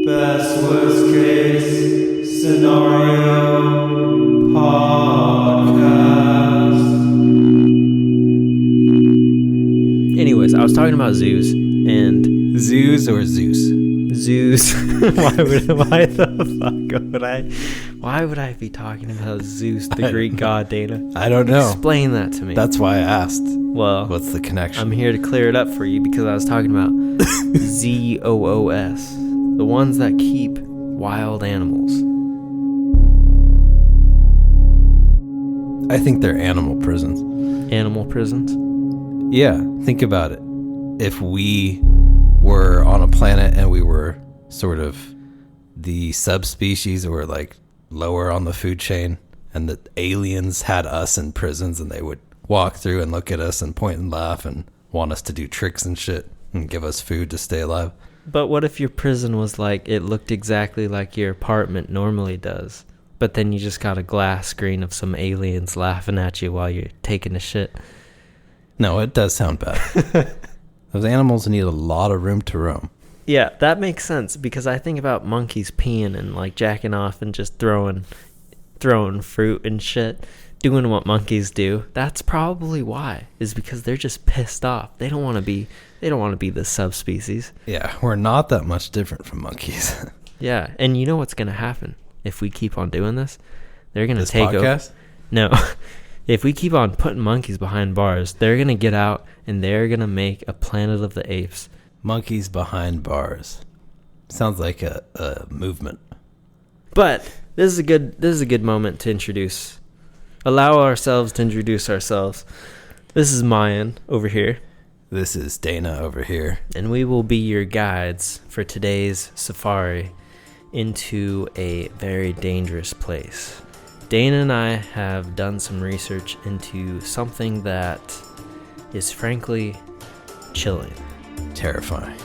Best worst case scenario podcast. Anyways, I was talking about zoos and Zoos or Zeus? zoos. Why would I be talking about Zeus, the Greek god, Dana? I don't know. Explain that to me. That's why I asked. Well, What's the connection? I'm here to clear it up for you because I was talking about ZOOS, the ones that keep wild animals. I think they're animal prisons. Animal prisons? Yeah, think about it. If we were on a planet and we were sort of the subspecies or like lower on the food chain, and the aliens had us in prisons and they would walk through and look at us and point and laugh and want us to do tricks and shit and give us food to stay alive. But what if your prison was like, it looked exactly like your apartment normally does, but then you just got a glass screen of some aliens laughing at you while you're taking a shit? No, it does sound bad. Those animals need a lot of room to roam. Yeah, that makes sense because I think about monkeys peeing and like jacking off and just throwing fruit and shit, doing what monkeys do. That's probably why, is because they're just pissed off. They don't want to be the subspecies. Yeah, we're not that much different from monkeys. Yeah, and you know what's going to happen if we keep on doing this? They're going to take podcast? over. No. If we keep on putting monkeys behind bars, they're going to get out and they're going to make a Planet of the Apes. Monkeys behind bars. Sounds like a movement. But this is a good moment to allow ourselves to introduce ourselves. This is Mayan over here. This is Dana over here. And we will be your guides for today's safari into a very dangerous place. Dana and I have done some research into something that is frankly chilling. Terrifying.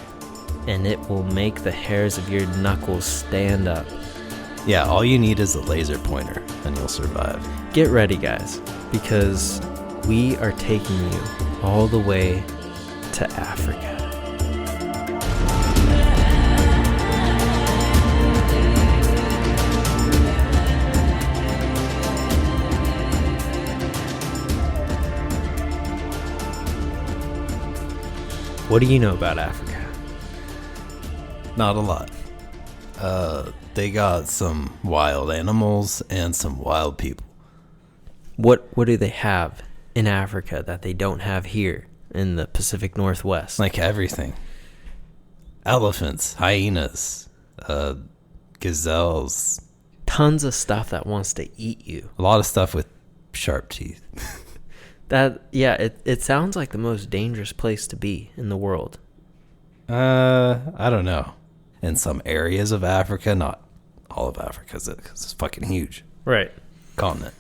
And it will make the hairs of your knuckles stand up. Yeah, all you need is a laser pointer and you'll survive. Get ready, guys, because we are taking you all the way to Africa. What do you know about Africa? Not a lot. They got some wild animals and some wild people. What do they have in Africa that they don't have here in the Pacific Northwest? Like everything. Elephants, hyenas, gazelles. Tons of stuff that wants to eat you. A lot of stuff with sharp teeth. It sounds like the most dangerous place to be in the world. I don't know. In some areas of Africa, not all of Africa, because it's fucking huge. Right. Continent.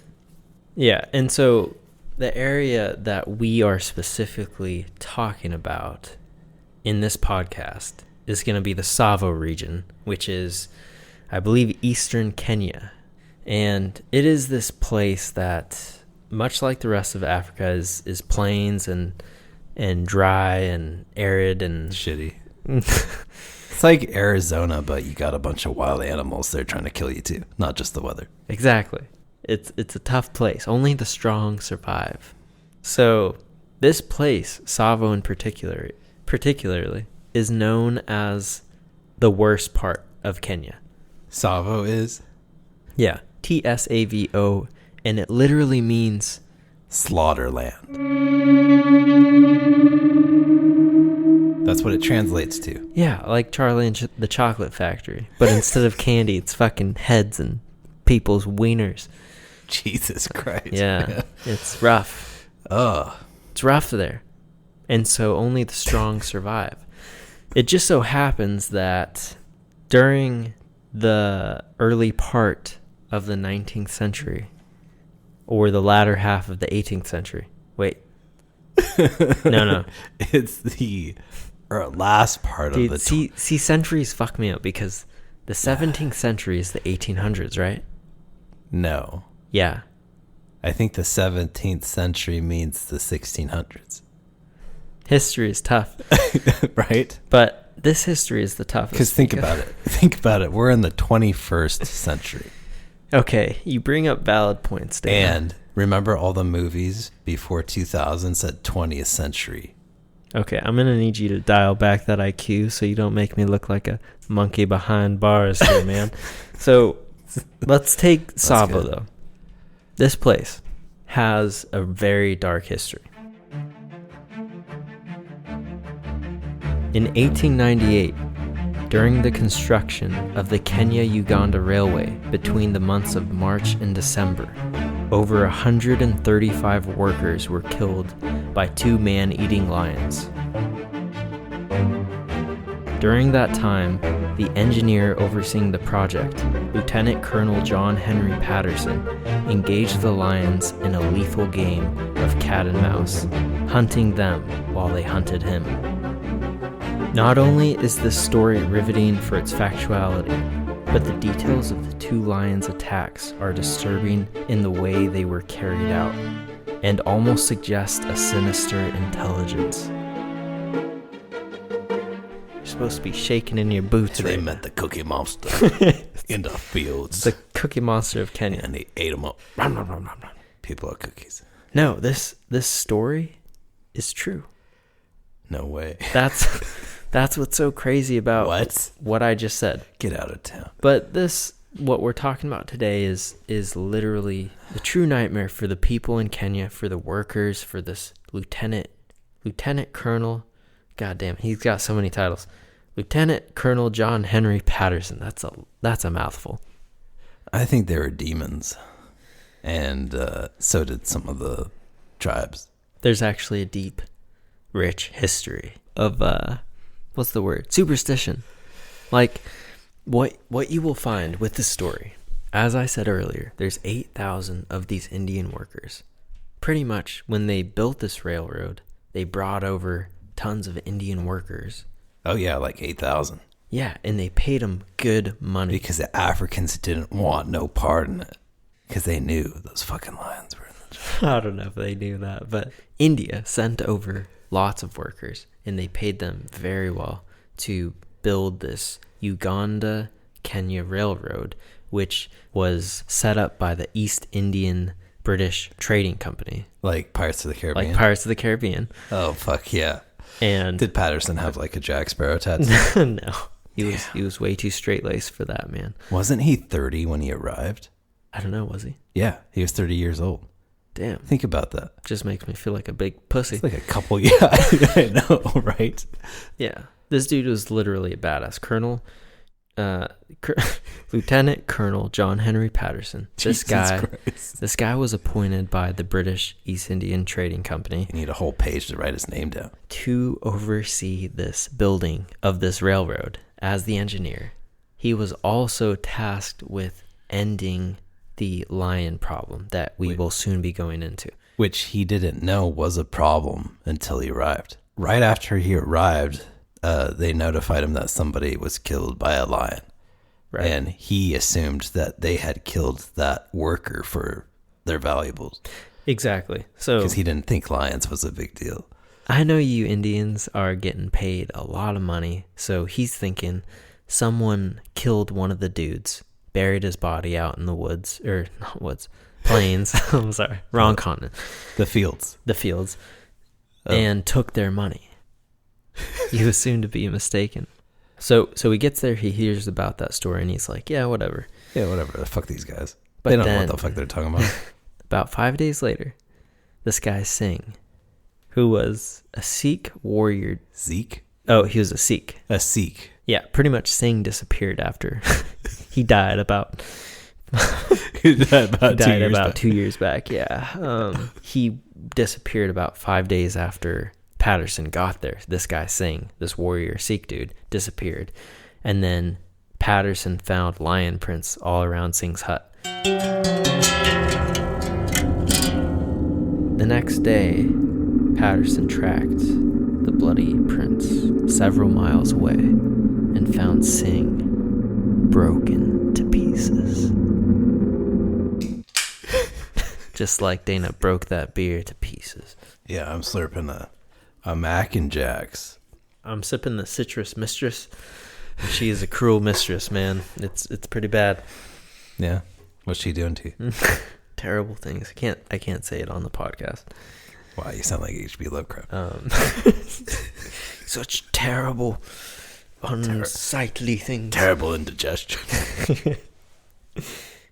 Yeah, and so the area that we are specifically talking about in this podcast is going to be the Tsavo region, which is, I believe, eastern Kenya. And it is this place that, much like the rest of Africa, is plains and dry and arid and shitty. It's like Arizona, but you got a bunch of wild animals there trying to kill you too, not just the weather. Exactly. It's a tough place. Only the strong survive. So this place, Tsavo in particularly, is known as the worst part of Kenya. Tsavo is? Yeah, Tsavo, and it literally means slaughterland. That's what it translates to. Yeah, like Charlie and the Chocolate Factory. But instead of candy, it's fucking heads and people's wieners. Jesus Christ. Yeah, it's rough. It's rough there. And so only the strong survive. It just so happens that during the early part of the 19th century, or the latter half of the 18th century. Wait. No. It's the last part of the... See, centuries fuck me up because the 17th century is the 1800s, right? No. Yeah. I think the 17th century means the 1600s. History is tough. Right? But this history is the toughest. Because think about it. Think about it. We're in the 21st century. Okay, you bring up valid points, Dan. And remember all the movies before 2000 said 20th century. Okay, I'm going to need you to dial back that IQ so you don't make me look like a monkey behind bars here, man. So let's take Tsavo, though. This place has a very dark history. In 1898, during the construction of the Kenya-Uganda Railway between the months of March and December, over 135 workers were killed by 2 man-eating lions. During that time, the engineer overseeing the project, Lieutenant Colonel John Henry Patterson, engaged the lions in a lethal game of cat and mouse, hunting them while they hunted him. Not only is this story riveting for its factuality, but the details of the 2 lions' attacks are disturbing in the way they were carried out, and almost suggest a sinister intelligence. You're supposed to be shaking in your boots. They right met the Cookie Monster in the fields. The Cookie Monster of Kenya. And they ate them up. People are cookies. No, this story is true. No way. That's what's so crazy about what I just said. Get out of town. But what we're talking about today is literally the true nightmare for the people in Kenya, for the workers, for this Lieutenant Colonel. Goddamn, he's got so many titles. Lieutenant Colonel John Henry Patterson. That's a mouthful. I think they were demons, and so did some of the tribes. There's actually a deep, rich history of what's the word? Superstition. Like what you will find with this story. As I said earlier, there's 8,000 of these Indian workers. Pretty much when they built this railroad, they brought over tons of Indian workers. Oh yeah, like 8,000. Yeah, and they paid them good money. Because the Africans didn't want no part in it. Because they knew those fucking lions were in the job. I don't know if they knew that, but India sent over lots of workers, and they paid them very well to build this Uganda-Kenya Railroad, which was set up by the East Indian British Trading Company. Like Pirates of the Caribbean? Oh, fuck yeah. And did Patterson have like a Jack Sparrow tattoo? No. He was way too straight-laced for that, man. Wasn't he 30 when he arrived? I don't know, was he? Yeah, he was 30 years old. Damn. Think about that. Just makes me feel like a big pussy. It's like a couple, yeah, I know, right? Yeah. This dude was literally a badass. Lieutenant Colonel John Henry Patterson. This guy was appointed by the British East Indian Trading Company. You need a whole page to write his name down. To oversee this building of this railroad as the engineer. He was also tasked with ending the lion problem that we will soon be going into. Which he didn't know was a problem until he arrived. Right after he arrived, they notified him that somebody was killed by a lion. Right. And he assumed that they had killed that worker for their valuables. Exactly. So because he didn't think lions was a big deal. I know you Indians are getting paid a lot of money, so he's thinking someone killed one of the dudes, buried his body out in the woods, or not woods, plains. I'm sorry, wrong continent. The fields. And took their money. He was soon to be mistaken. So he gets there, he hears about that story, and he's like, yeah, whatever. Fuck these guys. But they don't know what the fuck they're talking about. About 5 days later, this guy Singh, who was a Sikh warrior. Zeke? Oh, he was a Sikh. A Sikh. Yeah, pretty much Singh disappeared after he died about... he died about 2 years back, yeah. He disappeared about 5 days after Patterson got there. This guy Singh, this warrior Sikh dude, disappeared. And then Patterson found lion prints all around Singh's hut. The next day, Patterson tracked the bloody prints several miles away and found Singh broken to pieces. Just like Dana broke that beer to pieces. Yeah, I'm slurping a Mac and Jacks I'm sipping the citrus mistress. And she is a cruel mistress, man. It's pretty bad. Yeah. What's she doing to you? Terrible things. I can't say it on the podcast. Wow, you sound like H.P. Lovecraft. Such terrible, unsightly things. Terrible indigestion.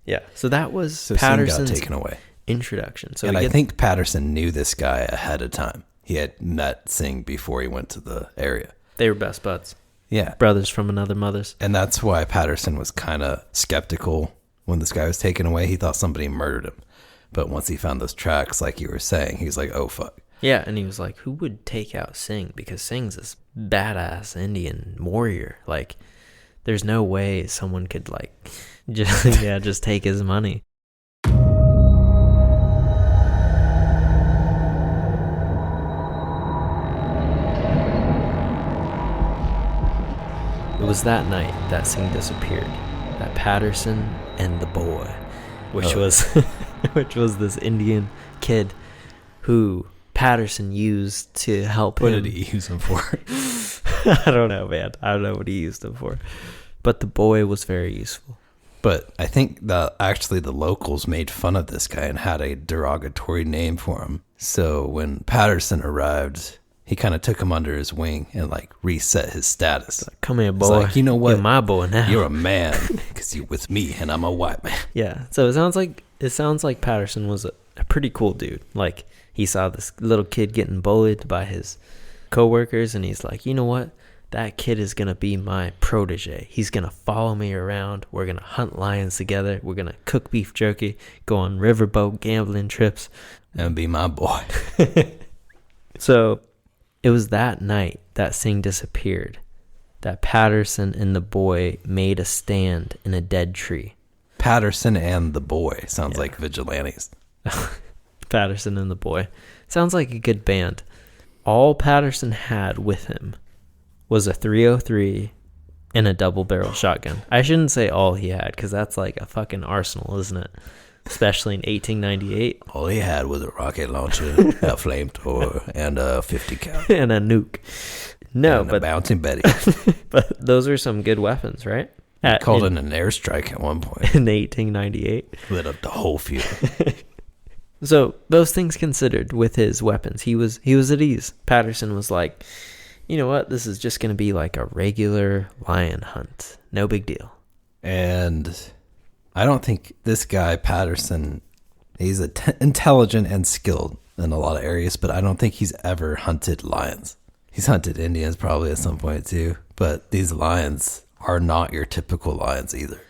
Yeah. So that was So Patterson's Singh got taken away. introduction. So And I think Patterson knew this guy ahead of time. He had met Singh before he went to the area. they were best buds. Yeah. Brothers from another mother's. And that's why Patterson was kind of skeptical when this guy was taken away. He thought somebody murdered him. But once he found those tracks, like you were saying, he's like, oh, fuck. Yeah, and he was like, who would take out Singh? Because Singh's this badass Indian warrior. Like, there's no way someone could, like, just take his money. It was that night that Singh disappeared. That Patterson and the boy, which was this Indian kid who Patterson used to help him. What did he use him for? I don't know, man. I don't know what he used him for. But the boy was very useful. But I think that actually the locals made fun of this guy and had a derogatory name for him. So when Patterson arrived, he kind of took him under his wing and like reset his status. Like, come here, It's boy. like, you know what? You're my boy now. You're a man because you're with me and I'm a white man. Yeah. So it sounds like Patterson was a pretty cool dude. Like, he saw this little kid getting bullied by his coworkers, and he's like, you know what? That kid is going to be my protege. He's going to follow me around. We're going to hunt lions together. We're going to cook beef jerky, go on riverboat gambling trips. And be my boy. So it was that night that Singh disappeared, that Patterson and the boy made a stand in a dead tree. Patterson and the boy sounds like vigilantes. Patterson and the boy. Sounds like a good band. All Patterson had with him was a .303 and a double-barrel shotgun. I shouldn't say all he had, because that's like a fucking arsenal, isn't it? Especially in 1898. All he had was a rocket launcher, a flamethrower, and a 50 cal. And a nuke. No, and but a bouncing Betty. but those are some good weapons, right? Called it an airstrike at one point. In 1898. Lit up the whole field. So those things considered, with his weapons, he was at ease. Patterson was like, you know what? This is just going to be like a regular lion hunt. No big deal. And I don't think this guy, Patterson, he's intelligent and skilled in a lot of areas, but I don't think he's ever hunted lions. He's hunted Indians probably at some point too, but these lions are not your typical lions either.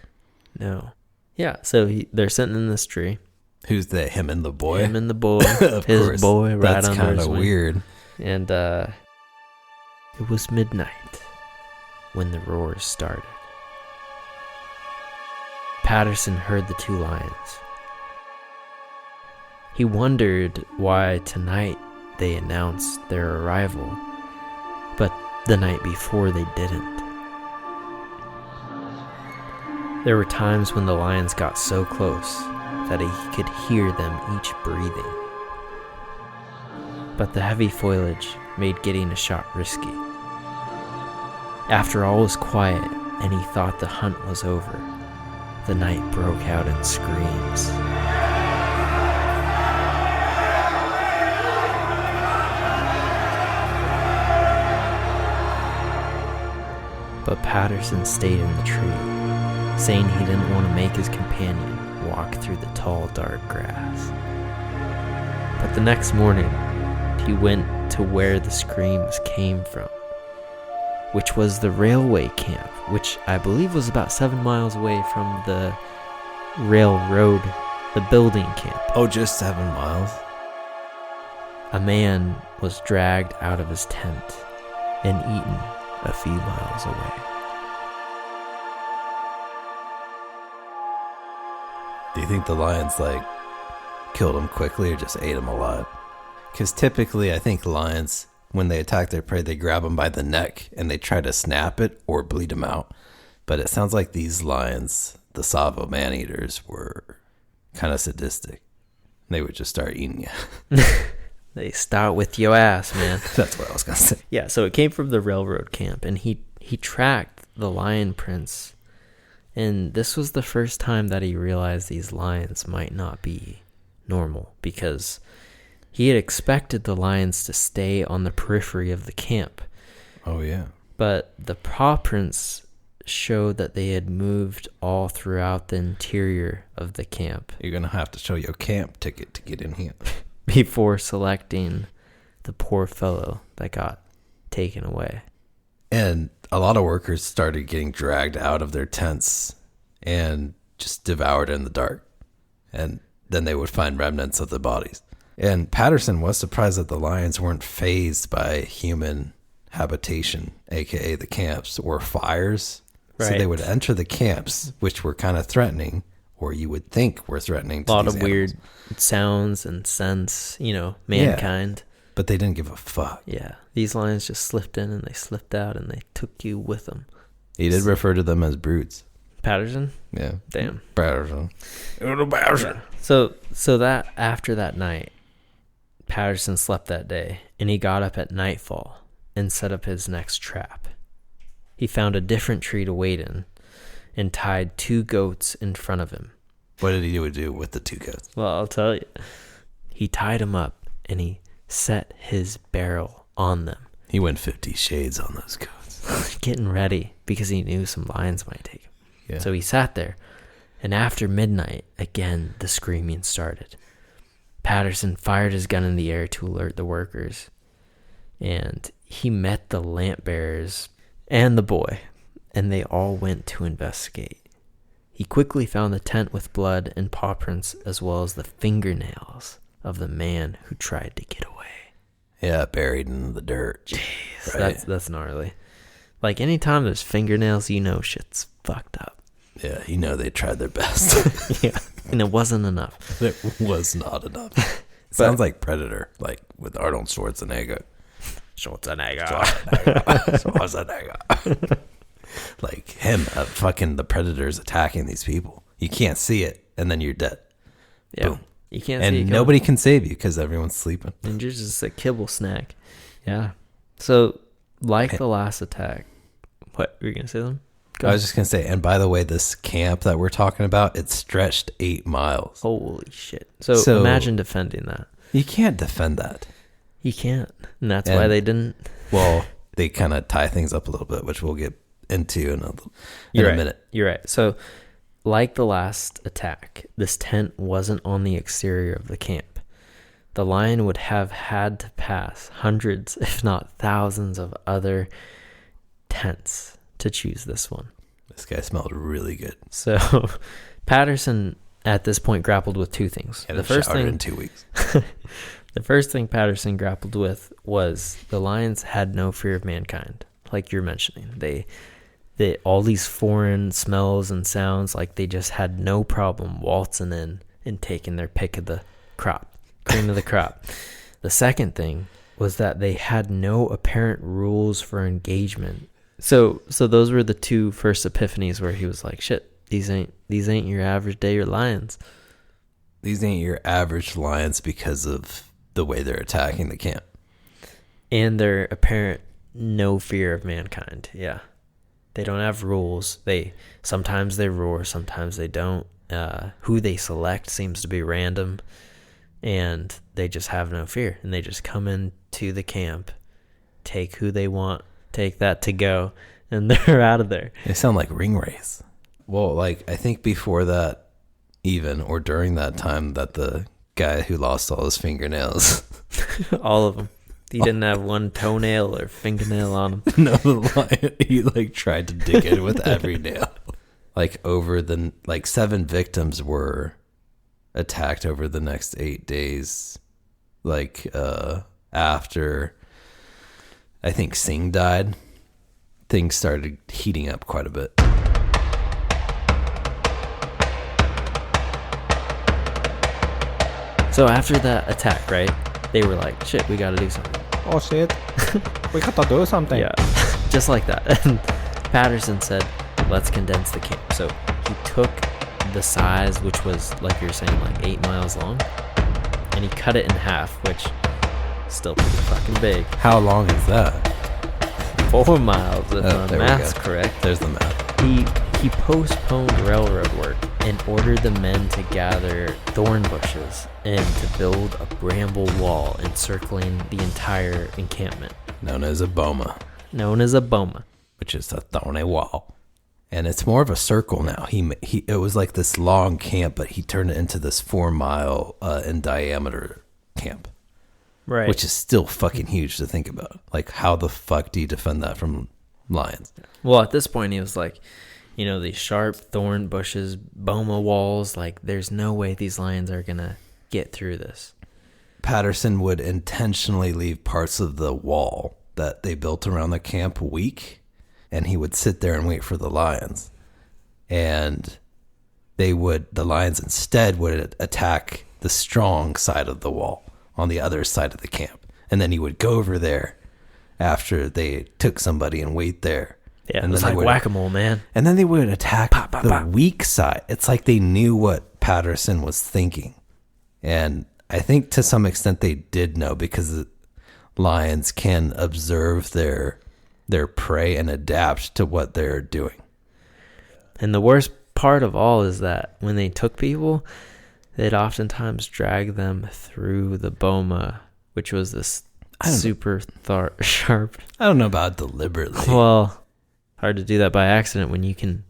No. Yeah, so they're sitting in this tree. Who's that? Him and the boy? Him and the boy. Of his course. boy right That's under kind his of wing. weird. And it was midnight when the roars started. Patterson heard the two lions. He wondered why tonight they announced their arrival, but the night before they didn't. There were times when the lions got so close that he could hear them each breathing. But the heavy foliage made getting a shot risky. After all was quiet and he thought the hunt was over, the night broke out in screams. But Patterson stayed in the tree, saying he didn't want to make his companion walk through the tall, dark grass. But the next morning, he went to where the screams came from, which was the railway camp, which I believe was about 7 miles away from the railroad, the building camp. Oh, just 7 miles? A man was dragged out of his tent and eaten a few miles away. Do you think the lions, like, killed him quickly or just ate him alive? Because typically, I think lions, when they attack their prey, they grab them by the neck and they try to snap it or bleed them out. But it sounds like these lions, the Tsavo man-eaters, were kind of sadistic. They would just start eating you. They start with your ass, man. That's what I was gonna say. Yeah, so it came from the railroad camp, and he tracked the lion prints, and this was the first time that he realized these lions might not be normal, because he had expected the lions to stay on the periphery of the camp. Oh, yeah. But the paw prints showed that they had moved all throughout the interior of the camp. You're gonna have to show your camp ticket to get in here. Before selecting the poor fellow that got taken away. And a lot of workers started getting dragged out of their tents and just devoured in the dark. And then they would find remnants of the bodies. And Patterson was surprised that the lions weren't fazed by human habitation, aka the camps, or fires. Right. So they would enter the camps, which were kind of threatening, or you would think were threatening to a lot these of animals. weird sounds and scents, mankind. But they didn't give a fuck. Yeah, these lions just slipped in and they slipped out and they took you with them. He did refer to them as brutes. Patterson? Yeah. Damn. Patterson. Yeah. So that after that night, Patterson slept that day, and he got up at nightfall and set up his next trap. He found a different tree to wait in and tied 2 goats in front of him. What did he do with the 2 goats? Well, I'll tell you. He tied them up and he set his barrel on them. He went 50 shades on those goats. Getting ready because he knew some lions might take him. Yeah. So he sat there, and after midnight, again, the screaming started. Patterson fired his gun in the air to alert the workers, and he met the lamp bearers and the boy, and they all went to investigate. He quickly found the tent with blood and paw prints, as well as the fingernails of the man who tried to get away. Yeah, buried in the dirt. Jeez, Right. that's gnarly. Like, anytime there's fingernails, shit's fucked up. Yeah, they tried their best. Yeah, and it wasn't enough. It was not enough. Sounds like Predator, like with Arnold Schwarzenegger. Schwarzenegger. Like him, fucking the Predator's attacking these people. You can't see it, and then you're dead. Yeah, Boom. you can't see it And coming. nobody can save you because everyone's sleeping. And you're just a kibble snack. Yeah. So, like the last attack, what were you gonna say then? I was just going to say, and by the way, this camp that we're talking about, it stretched 8 miles. Holy shit. So imagine defending that. You can't defend that. You can't. And that's why they didn't. Well, they kind of tie things up a little bit, which we'll get into in a minute. You're right. So, like the last attack, this tent wasn't on the exterior of the camp. The lion would have had to pass hundreds, if not thousands, of other tents to choose this one. This guy smelled really good. So Patterson at this point grappled with 2 things. The first thing in 2 weeks. The first thing Patterson grappled with was the lions had no fear of mankind, like you're mentioning. They all these foreign smells and sounds, like they just had no problem waltzing in and taking their pick of the crop, cream of the crop. The second thing was that they had no apparent rules for engagement. So those were the 2 first epiphanies where he was like, shit, these ain't your average day or lions. These ain't your average lions because of the way they're attacking the camp. And their apparent no fear of mankind. Yeah. They don't have rules. Sometimes they roar, sometimes they don't. Who they select seems to be random, and they just have no fear. And they just come into the camp, take who they want, take that to go, and they're out of there. They sound like ring wraiths. Well, like I think before that, even or during that time, that the guy who lost all his fingernails, All of them. He didn't have one toenail or fingernail on him. no, the lion, he like tried to dig in with every nail. Like 7 victims were attacked over the next 8 days. Like after I think Singh died, things started heating up quite a bit. So after that attack, right, they were like, shit, we got to do something. Oh shit, we got to do something. Yeah, just like that. And Patterson said, let's condense the camp. So he took the size, which was, like you're saying, like 8 miles long, and he cut it in half, which Still pretty fucking big. How long is that? 4 miles, if my there we math's go. correct. There's the map. He postponed railroad work and ordered the men to gather thorn bushes and to build a bramble wall encircling the entire encampment, Known as a boma, known as a boma. which is a thorny wall. And it's more of a circle now. It was like this long camp, but he turned it into this 4 mile in diameter camp. Right. Which is still fucking huge to think about. Like, how the fuck do you defend that from lions? Well, at this point, he was like, these sharp thorn bushes, boma walls, like, there's no way these lions are going to get through this. Patterson would intentionally leave parts of the wall that they built around the camp weak, and he would sit there and wait for the lions. And the lions instead would attack the strong side of the wall on the other side of the camp. And then he would go over there after they took somebody and wait there. Yeah, and it was then like whack-a-mole, man. And then they would attack the weak side. It's like they knew what Patterson was thinking. And I think to some extent they did know, because the lions can observe their prey and adapt to what they're doing. And the worst part of all is that when they took people, they'd oftentimes drag them through the boma, which was this super sharp. I don't know about deliberately. Well, hard to do that by accident when you can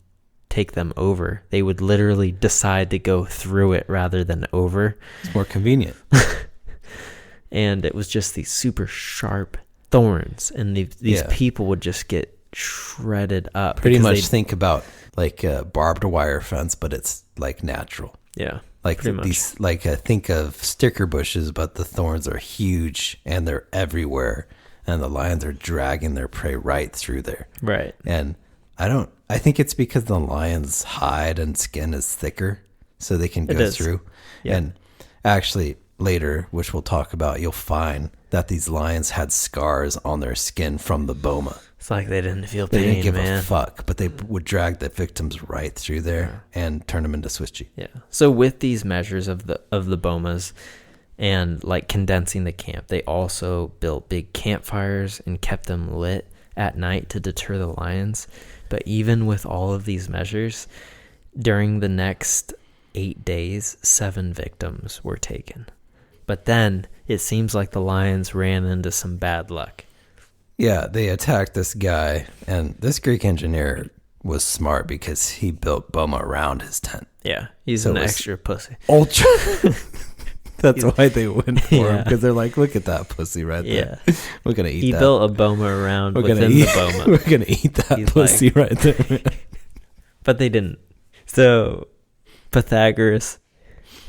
take them over. They would literally decide to go through it rather than over. It's more convenient. And it was just these super sharp thorns, and these people would just get shredded up. Pretty much think about like a barbed wire fence, but it's like natural. Yeah. Like these, like think of sticker bushes, but the thorns are huge and they're everywhere, and the lions are dragging their prey right through there. Right. And I think it's because the lion's hide and skin is thicker, so they can go through. Yeah. And actually later, which we'll talk about, you'll find that these lions had scars on their skin from the boma. It's like they didn't feel pain, They didn't give man. a fuck, but they would drag the victims right through there and turn them into Swiss cheese. Yeah. So with these measures of the bomas and like condensing the camp, they also built big campfires and kept them lit at night to deter the lions. But even with all of these measures, during the next 8 days, 7 victims were taken. But then it seems like the lions ran into some bad luck. Yeah, they attacked this guy, and this Greek engineer was smart because he built boma around his tent. Yeah, he's an extra pussy. Ultra. That's why they went for him, because they're like, look at that pussy right there. Yeah. We're going to eat that. He built a boma around within the boma. We're going to eat that pussy right there. But they didn't. So, Pythagoras,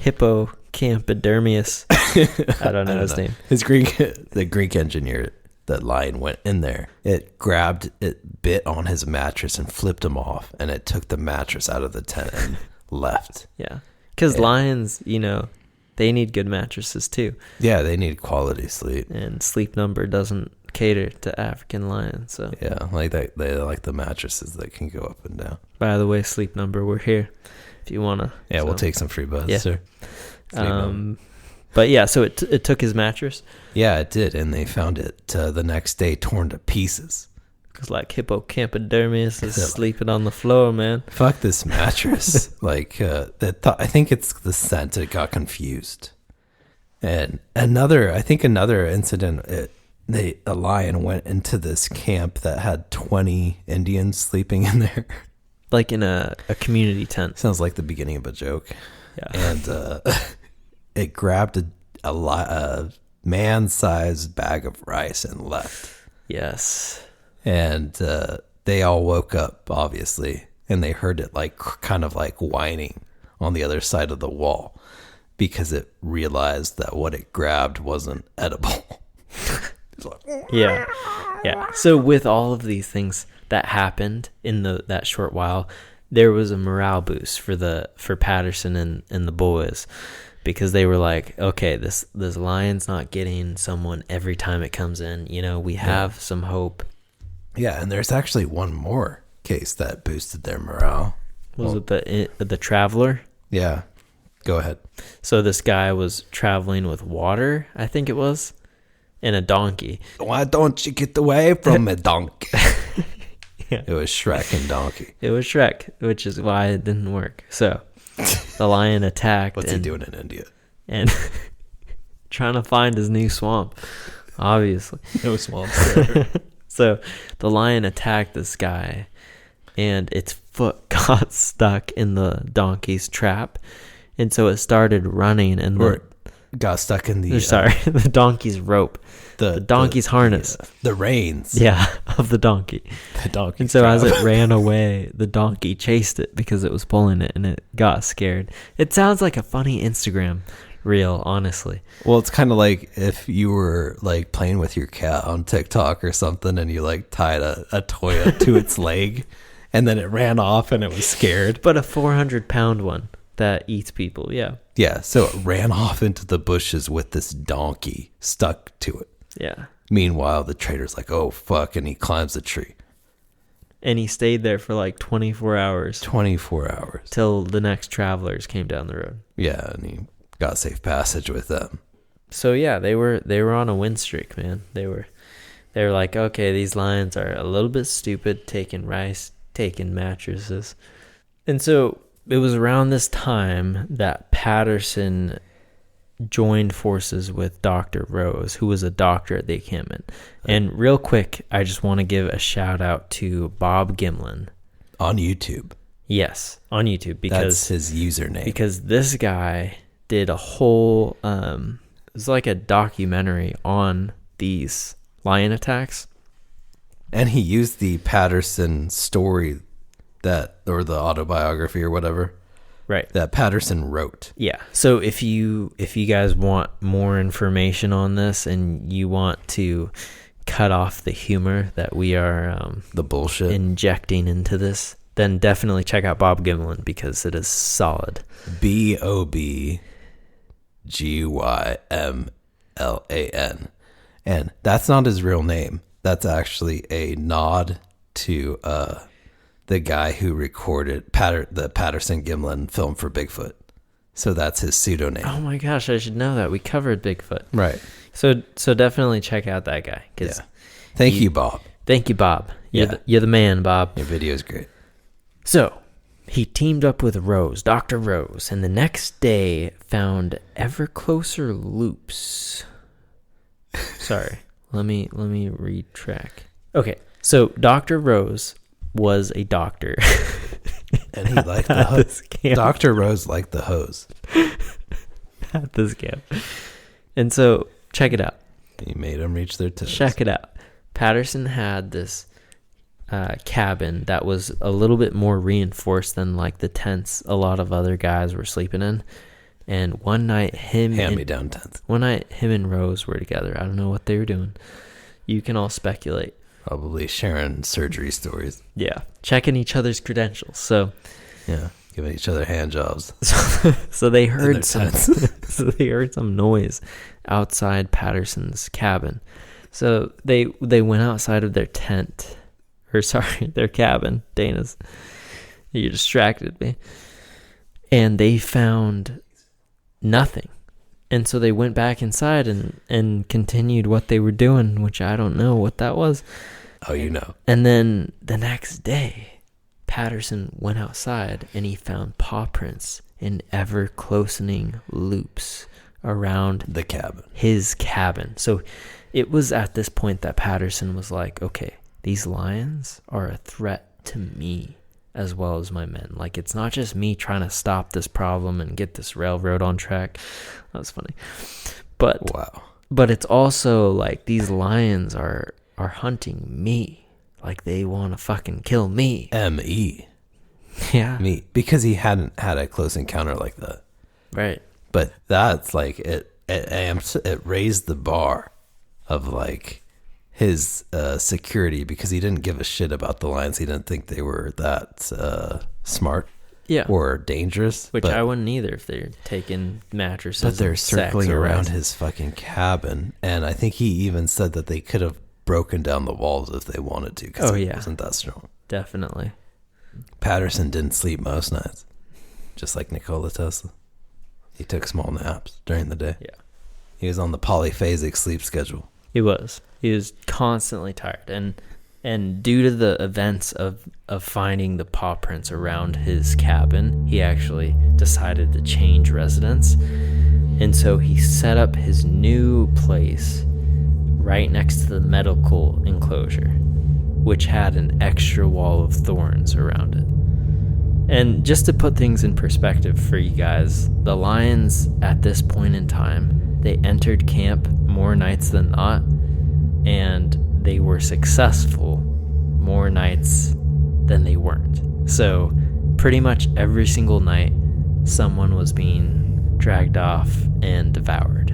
Hippocampidermius, I don't know his name. The Greek engineer, that lion went in there. It bit on his mattress and flipped him off, and it took the mattress out of the tent and left. Yeah. Because lions, they need good mattresses too. Yeah, they need quality sleep. And Sleep Number doesn't cater to African lions. So yeah, like they like the mattresses that can go up and down. By the way, Sleep Number, we're here if you want to. Yeah, we'll take some free buzz, sir. But yeah, so it took his mattress. Yeah, it did, and they found it the next day torn to pieces. Because like Hippocampidermius is sleeping on the floor, man. Fuck this mattress. I think it's the scent. It got confused. And another incident, a lion went into this camp that had 20 Indians sleeping in there. Like in a community tent. Sounds like the beginning of a joke. Yeah. And it grabbed a man-sized bag of rice and left. Yes. And they all woke up, obviously, and they heard it kind of whining on the other side of the wall, because it realized that what it grabbed wasn't edible. Yeah. So with all of these things that happened in that short while, there was a morale boost for Patterson and the boys, because they were like, okay, this lion's not getting someone every time it comes in. We have some hope. Yeah, and there's actually one more case that boosted their morale. Was it the traveler? Yeah. Go ahead. So this guy was traveling with water, I think it was. and a donkey. Why don't you get away from a donkey? Yeah. It was Shrek and donkey. It was Shrek, which is why it didn't work. So the lion attacked. What's he doing in India? And trying to find his new swamp, obviously. No swamps there. So the lion attacked this guy, and its foot got stuck in the donkey's trap, and so it started running, and got stuck in the the donkey's rope, the donkey's harness, the reins, of the donkey. The donkey. And so as it ran away, the donkey chased it because it was pulling it, and it got scared. It sounds like a funny Instagram reel, honestly. Well, it's kind of like if you were like playing with your cat on TikTok or something, and you like tied a toy to its leg, and then it ran off and it was scared. But a 400-pound one that eats people, Yeah, so it ran off into the bushes with this donkey stuck to it. Yeah. Meanwhile, the trader's like, oh, fuck, and he climbs the tree. And he stayed there for like 24 hours. 24 hours. Till the next travelers came down the road. Yeah, and he got safe passage with them. So yeah, they were on a win streak, man. They were like, okay, these lions are a little bit stupid, taking rice, taking mattresses. And so it was around this time that Patterson joined forces with Dr. Rose, who was a doctor at the encampment. And real quick, I just want to give a shout out to Bob Gimlin. On YouTube. Yes, on YouTube. Because that's his username. Because this guy did a whole, it was like a documentary on these lion attacks. And he used the Patterson story or the autobiography or whatever, right, that Patterson wrote. Yeah. So if you guys want more information on this and you want to cut off the humor that we are the bullshit injecting into this, then definitely check out Bob Gimlin, because it is solid. BOBGYMLAN. And that's not his real name. That's actually a nod to the guy who recorded the Patterson Gimlin film for Bigfoot. So that's his pseudonym. Oh my gosh, I should know that. We covered Bigfoot. Right. So definitely check out that guy. Yeah. Thank you, Bob. Thank you, Bob. You're the man, Bob. Your video is great. So he teamed up with Rose, Dr. Rose, and the next day found ever closer loops. Sorry, let me retrack. Okay, so Dr. Rose was a doctor. And he liked the hose. Dr. Rose liked the hose. At this camp. And so, check it out. He made them reach their toes. Check it out. Patterson had this cabin that was a little bit more reinforced than like the tents a lot of other guys were sleeping in. And one night hand-me-down tents. One night him and Rose were together. I don't know what they were doing. You can all speculate. Probably sharing surgery stories. Yeah. Checking each other's credentials. So yeah, giving each other hand jobs. So they heard some noise outside Patterson's cabin. So they went outside of their tent. Their cabin. Dana's. You distracted me. And they found nothing. And so they went back inside and continued what they were doing, which I don't know what that was. Oh, you know. And then the next day, Patterson went outside and he found paw prints in ever closening loops around the cabin. His cabin. So it was at this point that Patterson was like, okay, these lions are a threat to me as well as my men. Like, it's not just me trying to stop this problem and get this railroad on track. That was funny. But wow. But it's also like these lions are hunting me. Like, they want to fucking kill me. M.E. Yeah. Me. Because he hadn't had a close encounter like that. Right. But that's like, it raised the bar of like his security, because he didn't give a shit about the lions. He didn't think they were that smart. Yeah. Or dangerous. Which I wouldn't either if they're taking mattresses. But they're circling around his fucking cabin. And I think he even said that they could have broken down the walls if they wanted to. Oh, yeah. It wasn't that strong. Definitely. Patterson didn't sleep most nights. Just like Nikola Tesla. He took small naps during the day. Yeah. He was on the polyphasic sleep schedule. He was constantly tired, and due to the events of finding the paw prints around his cabin, he actually decided to change residence. And so he set up his new place right next to the medical enclosure, which had an extra wall of thorns around it. And just to put things in perspective for you guys, the lions at this point in time, they entered camp more nights than not, and they were successful more nights than they weren't. So pretty much every single night, someone was being dragged off and devoured.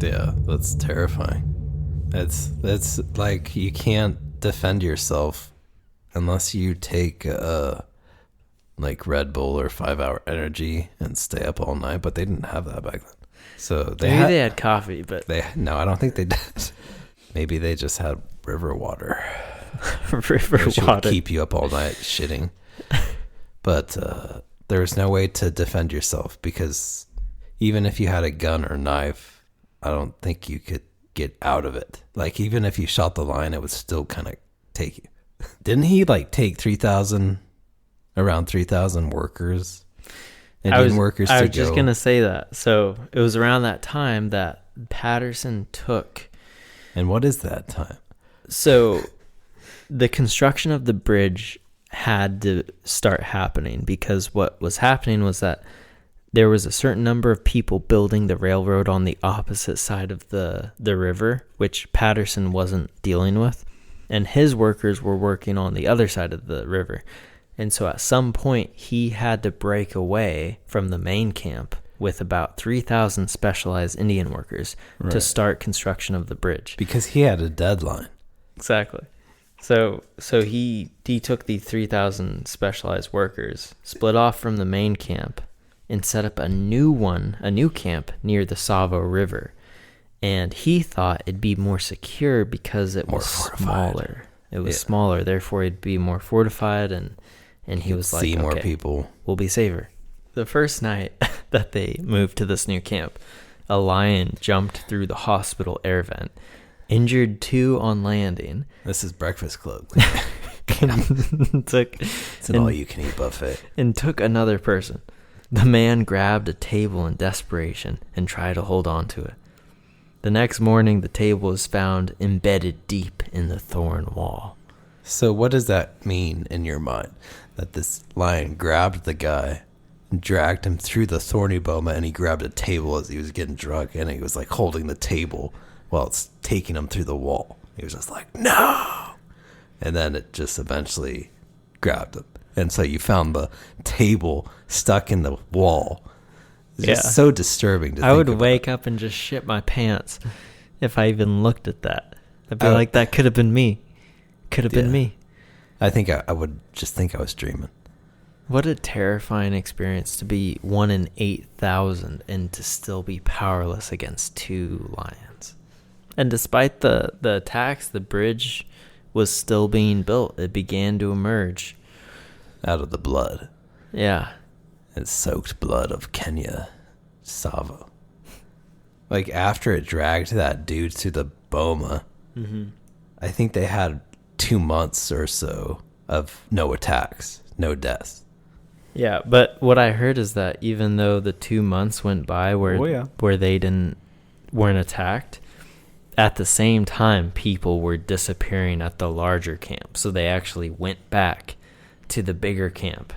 Yeah, that's terrifying. It's like you can't defend yourself unless you take like Red Bull or 5-hour energy and stay up all night, but they didn't have that back then. So they had coffee, but no, I don't think they did. Maybe they just had river water. Which would keep you up all night shitting. But there was no way to defend yourself, because even if you had a gun or knife, I don't think you could get out of it. Like, even if you shot the lion, it would still kind of take you. Didn't he like take around 3,000 workers? Indian workers to go? I was just going to say that. So it was around that time that Patterson took. And what is that time? So the construction of the bridge had to start happening, because what was happening was that there was a certain number of people building the railroad on the opposite side of the river, which Patterson wasn't dealing with, and his workers were working on the other side of the river. And so at some point he had to break away from the main camp with about 3,000 specialized Indian workers to start construction of the bridge, because he had a deadline. Exactly. So he took the 3,000 specialized workers, split off from the main camp, and set up a new camp near the Tsavo River. And he thought it'd be more secure because it was smaller. It was smaller, therefore it'd be more fortified, and he was like, see more people. We'll be safer. The first night that they moved to this new camp, a lion jumped through the hospital air vent, injured 2 on landing. This is Breakfast Club. It's an all-you-can-eat buffet. And took another person. The man grabbed a table in desperation and tried to hold on to it. The next morning, the table was found embedded deep in the thorn wall. So what does that mean in your mind? That this lion grabbed the guy and dragged him through the thorny boma, and he grabbed a table as he was getting drunk, and he was like holding the table while it's taking him through the wall. He was just like, no! And then it just eventually grabbed him. And so you found the table stuck in the wall. It's just so disturbing to think I would about. wake up and just shit my pants if I even looked at that. I'd be like, that could have been me. Could have been me. I think I would just think I was dreaming. What a terrifying experience to be 1 in 8,000 and to still be powerless against 2 lions. And despite the attacks, the bridge was still being built. It began to emerge. Out of the blood. Yeah. And soaked blood of Kenya, Tsavo. Like, after it dragged that dude to the boma, I think they had 2 months or so of no attacks, no deaths. Yeah, but what I heard is that even though the 2 months went by where they weren't attacked, at the same time people were disappearing at the larger camp. So they actually went back to the bigger camp.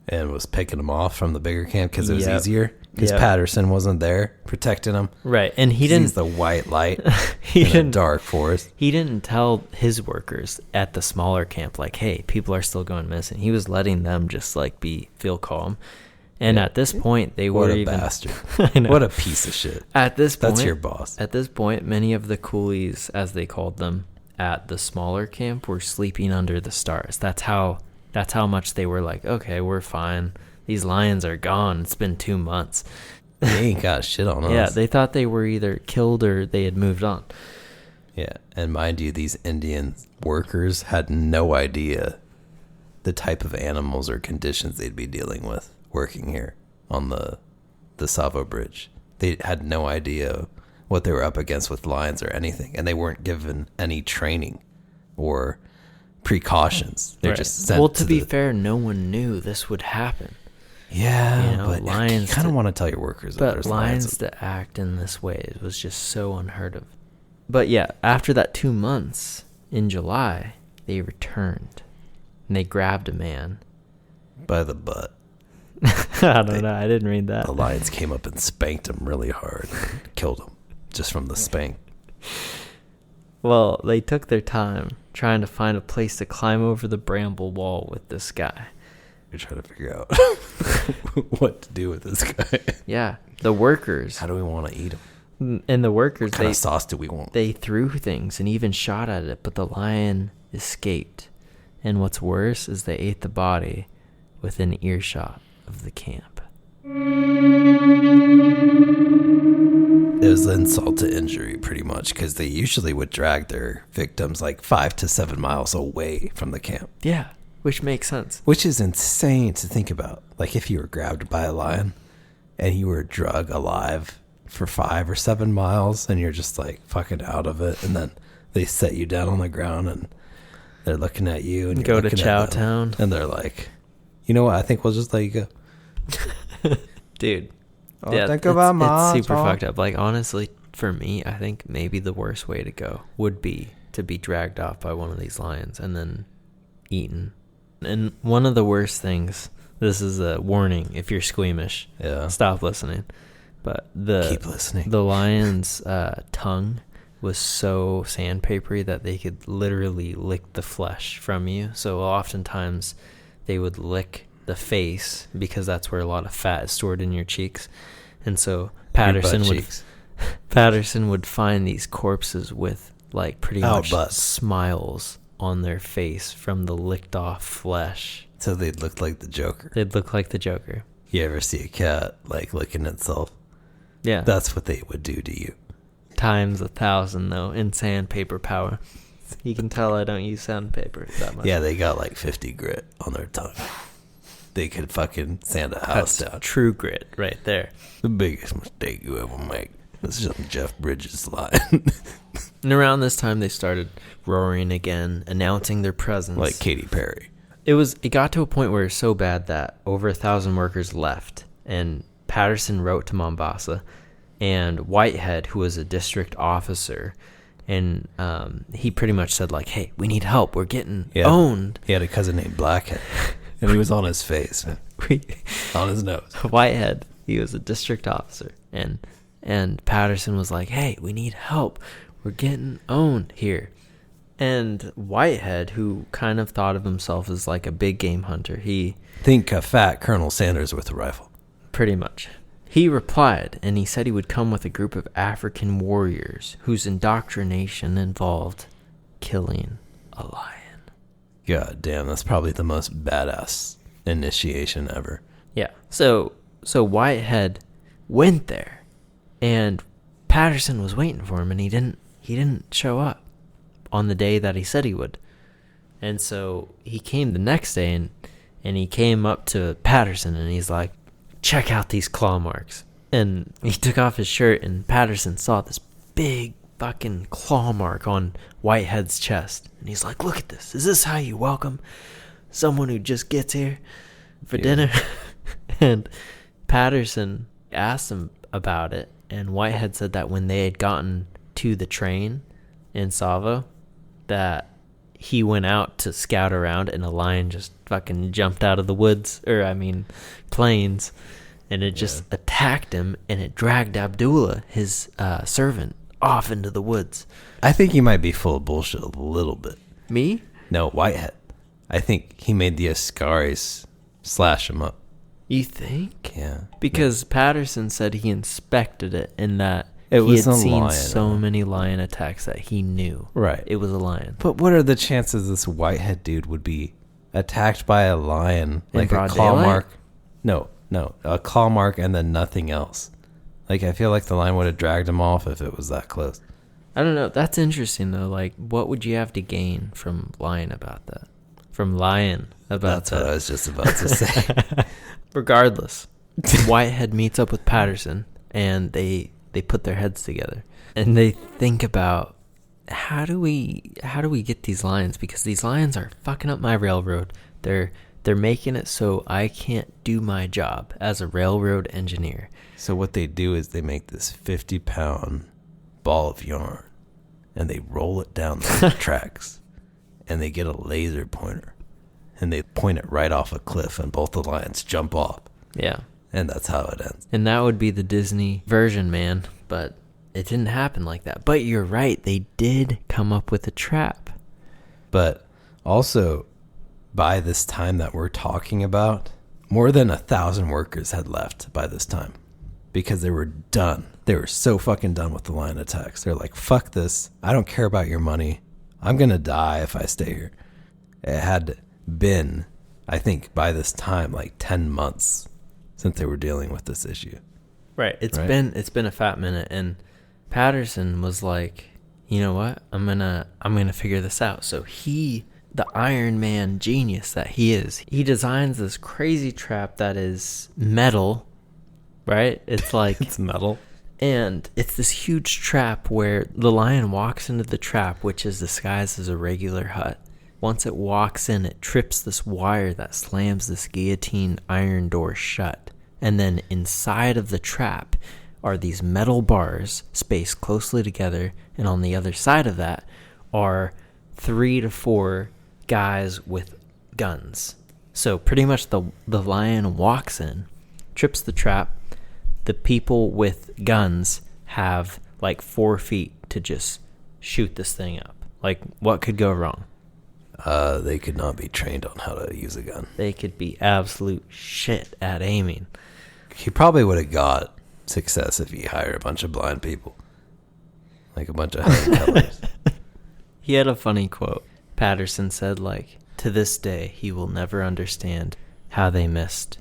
And was picking them off from the bigger camp because it was easier? Because Patterson wasn't there protecting them? Right, and he didn't... He's the white light in a dark forest. He didn't tell his workers at the smaller camp, like, hey, people are still going missing. He was letting them just, like, feel calm. And at this point, they were even... What a bastard. I know. What a piece of shit. At this point... That's your boss. At this point, many of the coolies, as they called them, at the smaller camp were sleeping under the stars. That's how much they were like, okay, we're fine. These lions are gone. It's been 2 months. They ain't got shit on us. Yeah, they thought they were either killed or they had moved on. Yeah, and mind you, these Indian workers had no idea the type of animals or conditions they'd be dealing with working here on the Tsavo Bridge. They had no idea what they were up against with lions or anything, and they weren't given any training or precautions. They're just sent. Well, to be fair, no one knew this would happen. Yeah, You know, but lions you kind of to- want to tell your workers that But there's lions to act in this way, it was just so unheard of. But yeah, after that 2 months, in July, they returned. And they grabbed a man. by the butt. I don't know. I didn't read that. The lions came up and spanked him really hard, and killed him just from the spank. Well, they took their time trying to find a place to climb over the bramble wall with this guy. You're trying to figure out what to do with this guy. Yeah, the workers. How do we want to eat him? And the workers, What kind of sauce do we want? they threw things and even shot at it, but the lion escaped. And what's worse is they ate the body within earshot of the camp. It was insult to injury, pretty much, because they usually would drag their victims like 5 to 7 miles away from the camp, Yeah, which makes sense. which is insane to think about. Like if you were grabbed by a lion and you were drug alive for 5 or 7 miles and you're just like fucking out of it, and then they set you down on the ground and they're looking at you and Go you're to looking Chow at them, Town. and they're like, you know what? I think we'll just let you go. Dude. Oh, Yeah, thank you very it's much. super Oh. fucked up. Like, honestly, for me, I think maybe the worst way to go would be to be dragged off by one of these lions and then eaten. And one of the worst things, this is a warning if you're squeamish, Yeah. stop listening. But Keep listening. the lion's tongue was so sandpapery that they could literally lick the flesh from you. So oftentimes they would lick the face because that's where a lot of fat is stored in your cheeks. And so Patterson butt would cheeks. Patterson would find these corpses with like pretty Oh, much butts. smiles on their face from the licked off flesh. So they looked like the Joker. They'd look like the Joker. You ever see a cat like licking itself? Yeah. That's what they would do to you. Times 1,000 though in sandpaper power. You can tell I don't use sandpaper that much. Yeah, they got like 50 grit on their tongue. They could fucking sand a house That's down. true grit right there. The biggest mistake you ever make. That's just Jeff Bridges' line. And around this time they started roaring again, announcing their presence. Like Katy Perry. It got to a point where it was so bad that over 1,000 workers left, and Patterson wrote to Mombasa, and Whitehead, who was a district officer, and he pretty much said like, hey, we need help, we're getting owned. He had a cousin named Blackhead. And he was on his face, man. On his nose. Whitehead, he was a district officer, and Patterson was like, hey, we need help, we're getting owned here. And Whitehead, who kind of thought of himself as like a big game hunter, he Think a fat Colonel Sanders with a rifle. pretty much, he replied, and he said he would come with a group of African warriors whose indoctrination involved killing a lion. God damn, that's probably the most badass initiation ever. Yeah. So Whitehead went there, and Patterson was waiting for him, and he didn't show up on the day that he said he would. And so he came the next day, and he came up to Patterson, and he's like, check out these claw marks. And he took off his shirt, and Patterson saw this big fucking claw mark on Whitehead's chest. And he's like, look at this. Is this how you welcome someone who just gets here for dinner? And Patterson asked him about it, and Whitehead said that when they had gotten to the train in Tsavo, that he went out to scout around, and a lion just fucking jumped out of the woods, plains, and it just attacked him, and it dragged Abdullah, his servant, off into the woods. I think he might be full of bullshit a little bit. Me? No, Whitehead. I think he made the Ascaris slash him up. You think? Yeah. Because Patterson said he inspected it, and that It he was had a seen lion. so many lion attacks that he knew Right. it was a lion. But what are the chances this Whitehead dude would be attacked by a lion? In Like a broad claw daylight? mark? No. A claw mark and then nothing else. Like, I feel like the lion would have dragged him off if it was that close. I don't know. That's interesting, though. Like, what would you have to gain from lying about that? From lying about That's that? what I was just about to say. Regardless, Whitehead meets up with Patterson, and they they put their heads together and they think about how do we get these lions, because these lions are fucking up my railroad. They're making it so I can't do my job as a railroad engineer. So what they do is they make this 50-pound ball of yarn and they roll it down the tracks and they get a laser pointer and they point it right off a cliff and both the lions jump off. Yeah. And that's how it ends. And that would be the Disney version, man. But it didn't happen like that. But you're right. They did come up with a trap. But also, by this time that we're talking about, more than 1,000 workers had left by this time because they were done. They were so fucking done with the lion attacks. They're like, fuck this. I don't care about your money. I'm going to die if I stay here. It had been, I think, by this time, like 10 months since they were dealing with this issue. Right. It's been a fat minute, and Patterson was like, you know what? I'm gonna figure this out. So he, the Iron Man genius that he is, he designs this crazy trap that is metal, right? It's like it's metal. And it's this huge trap where the lion walks into the trap, which is disguised as a regular hut. Once it walks in, it trips this wire that slams this guillotine iron door shut. And then inside of the trap are these metal bars spaced closely together. And on the other side of that are 3 to 4 guys with guns. So pretty much the lion walks in, trips the trap. The people with guns have like 4 feet to just shoot this thing up. Like, what could go wrong? They could not be trained on how to use a gun. They could be absolute shit at aiming. He probably would have got success if he hired a bunch of blind people. Like a bunch of Helen Kellers. He had a funny quote. Patterson said, like, to this day, he will never understand how they missed.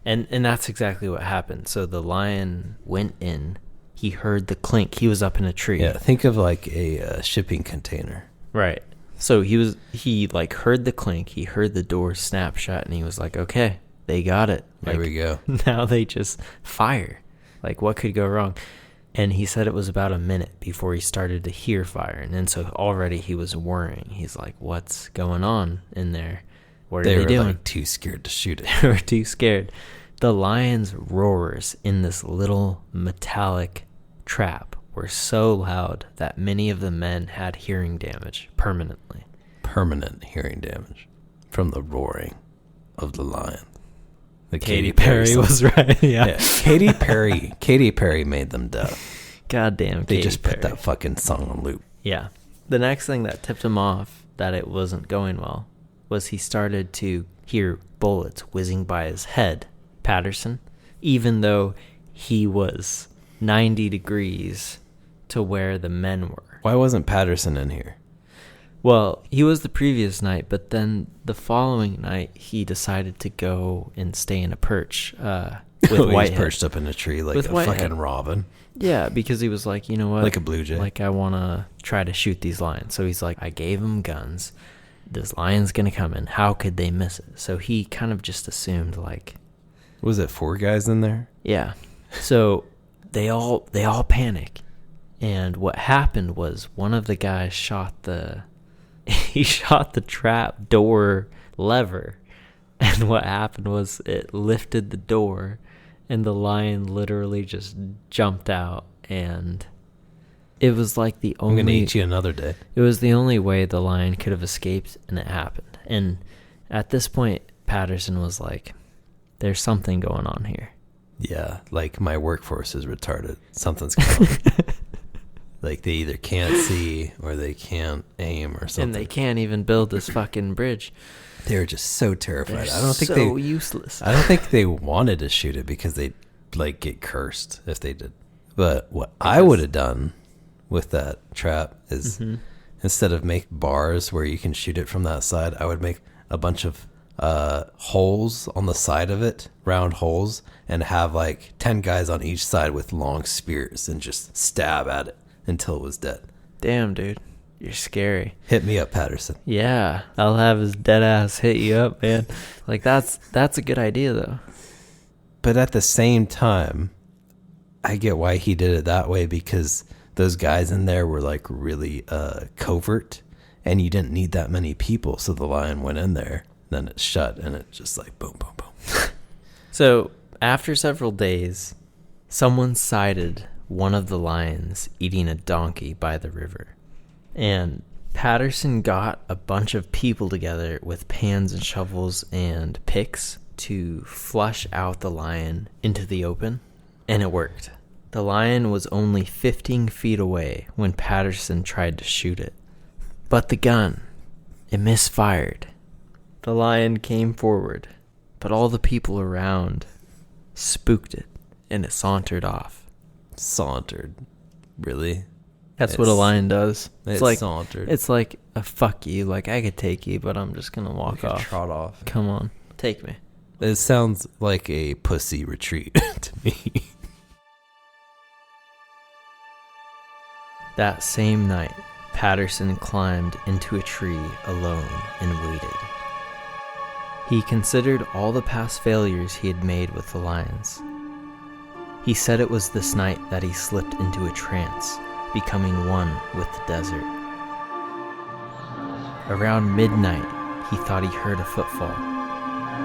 And that's exactly what happened. So the lion went in. He heard the clink. He was up in a tree. Yeah, think of like a shipping container. Right. So he like heard the clink. He heard the door snap shut, and he was like, okay, they got it. There like, we go. Now they just fire. Like, what could go wrong? And he said it was about a minute before he started to hear fire. And then so already he was worrying. He's like, what's going on in there? What are they doing? They were like too scared to shoot it. They were too scared. The lion's roars in this little metallic trap were so loud that many of the men had hearing damage permanently. Permanent hearing damage from the roaring of the lion. The Katy Perry was right. Yeah. Katy Perry made them deaf. Goddamn. They Katy just Perry. put that fucking song on loop. Yeah. The next thing that tipped him off that it wasn't going well was he started to hear bullets whizzing by his head. Patterson, even though he was 90 degrees to where the men were. Why wasn't Patterson in here? Well, he was the previous night, but then the following night he decided to go and stay in a perch with Whitehead. He's perched up in a tree like With a Whitehead. fucking robin. Yeah, because he was like, you know what? Like a blue jay. Like, I want to try to shoot these lions. So he's like, I gave him guns. This lion's going to come in. How could they miss it? So he kind of just assumed, like... Was it 4 guys in there? Yeah. So they all panic. And what happened was one of the guys shot the trap door lever. And what happened was it lifted the door and the lion literally just jumped out, and it was like the only... I'm going to eat you another day. It was the only way the lion could have escaped, and it happened. And at this point, Patterson was like, there's something going on here. Yeah, like my workforce is retarded. Something's coming. Like they either can't see or they can't aim or something. And they can't even build this fucking bridge. They were just so terrified. They're I don't think so useless. I don't think they wanted to shoot it because they'd like get cursed if they did. But what I would have done with that trap is instead of make bars where you can shoot it from that side, I would make a bunch of holes on the side of it, round holes, and have like 10 guys on each side with long spears and just stab at it until it was dead. Damn, dude. You're scary. Hit me up, Patterson. Yeah, I'll have his dead ass hit you up, man. Like, that's a good idea, though. But at the same time, I get why he did it that way, because those guys in there were like really covert, and you didn't need that many people. So the lion went in there, then it shut, and it just like boom, boom, boom. So after several days, someone sighted one of the lions eating a donkey by the river. And Patterson got a bunch of people together with pans and shovels and picks to flush out the lion into the open. And it worked. The lion was only 15 feet away when Patterson tried to shoot it. But the gun, it misfired. The lion came forward, but all the people around spooked it, and it sauntered off. Sauntered. Really? That's what a lion does. It's like sauntered. It's like a fuck you. Like, I could take you, but I'm just gonna walk off. Trot off. Come on, take me. It sounds like a pussy retreat to me. That same night, Patterson climbed into a tree alone and waited. He considered all the past failures he had made with the lions. He said it was this night that he slipped into a trance, becoming one with the desert. Around midnight, he thought he heard a footfall,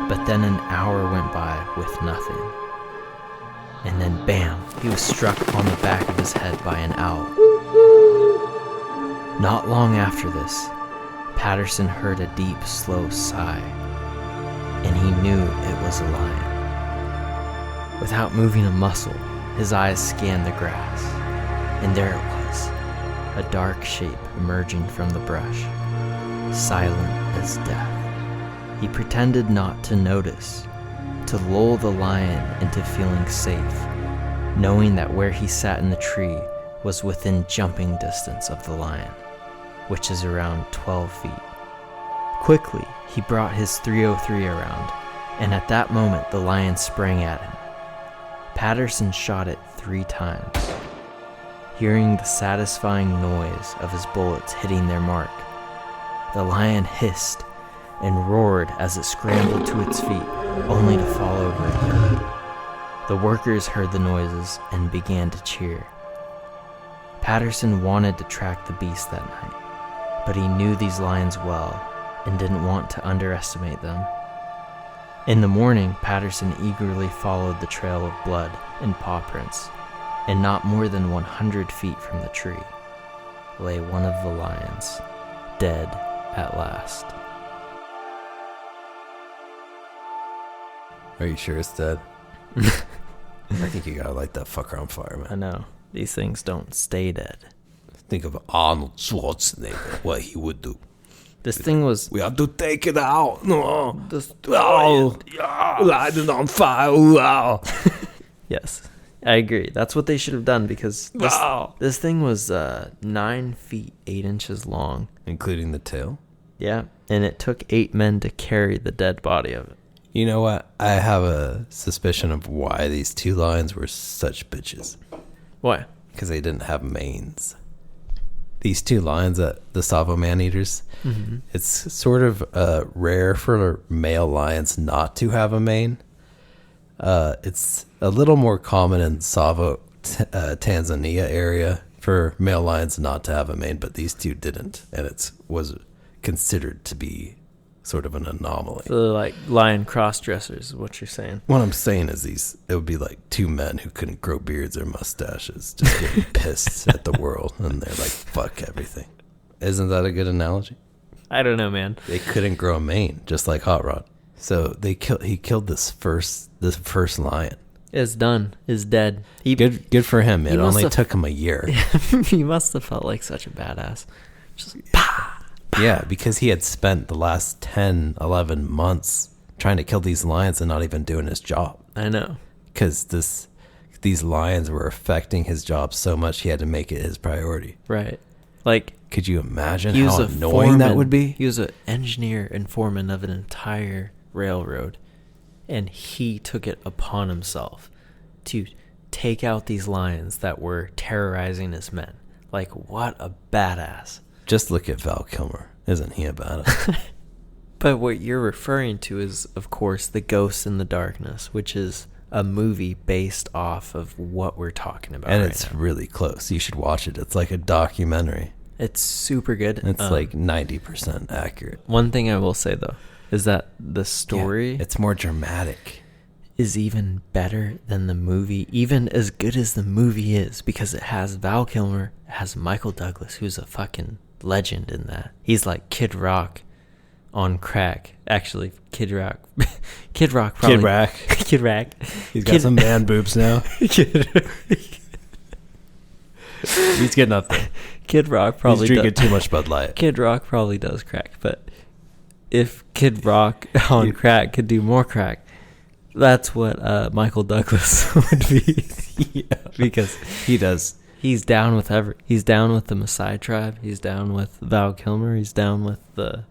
but then an hour went by with nothing. And then bam, he was struck on the back of his head by an owl. Not long after this, Patterson heard a deep, slow sigh, and he knew it was a lion. Without moving a muscle, his eyes scanned the grass, and there it was, a dark shape emerging from the brush, silent as death. He pretended not to notice, to lull the lion into feeling safe, knowing that where he sat in the tree was within jumping distance of the lion, which is around 12 feet. Quickly, he brought his .303 around, and at that moment the lion sprang at him. Patterson shot it 3 times. Hearing the satisfying noise of his bullets hitting their mark, the lion hissed and roared as it scrambled to its feet, only to fall over again. The workers heard the noises and began to cheer. Patterson wanted to track the beast that night, but he knew these lions well and didn't want to underestimate them. In the morning, Patterson eagerly followed the trail of blood and paw prints, and not more than 100 feet from the tree lay one of the lions, dead at last. Are you sure it's dead? I think you gotta light that fucker on fire, man. I know. These things don't stay dead. Think of Arnold Schwarzenegger, what he would do. This thing was... We have to take it out. No. Destroy it. Light it on fire. Wow. Yes, I agree. That's what they should have done, because this thing was 9 feet 8 inches long. Including the tail? Yeah, and it took 8 men to carry the dead body of it. You know what? I have a suspicion of why these 2 lions were such bitches. Why? Because they didn't have manes. These 2 lions, the Tsavo man-eaters, it's sort of rare for male lions not to have a mane. It's a little more common in Tsavo, Tanzania area for male lions not to have a mane, but these 2 didn't, and it was considered to be sort of an anomaly. So they're like lion cross-dressers is what you're saying. What I'm saying is it would be like 2 men who couldn't grow beards or mustaches, just getting pissed at the world, and they're like, fuck everything. Isn't that a good analogy? I don't know, man. They couldn't grow a mane, just like Hot Rod. So he killed this first lion. It's done. It's dead. Good for him. It only took him a year. He must have felt like such a badass. Just bah! Yeah, because he had spent the last 10, 11 months trying to kill these lions and not even doing his job. I know. Because these lions were affecting his job so much, he had to make it his priority. Right. Like, could you imagine how annoying that would be? He was an engineer and foreman of an entire railroad, and he took it upon himself to take out these lions that were terrorizing his men. Like, what a badass. Just look at Val Kilmer. Isn't he a badass? But what you're referring to is, of course, the Ghost in the Darkness, which is a movie based off of what we're talking about. And right it's now. really close. You should watch it. It's like a documentary. It's super good. It's like 90% accurate. One thing I will say though is that the story It's more dramatic. is even better than the movie, even as good as the movie is, because it has Val Kilmer, it has Michael Douglas, who's a fucking legend in that. He's like Kid Rock on crack. Actually, Kid Rock probably. Kid Rock. Kid Rock. He's got some man boobs now. He's getting up there. Kid Rock probably He's drinking does. too much Bud Light. Kid Rock probably does crack, but if Kid Rock on crack could do more crack, that's what Michael Douglas would be. Yeah. Because He does. he's down with he's down with the Maasai tribe, he's down with Val Kilmer, he's down with the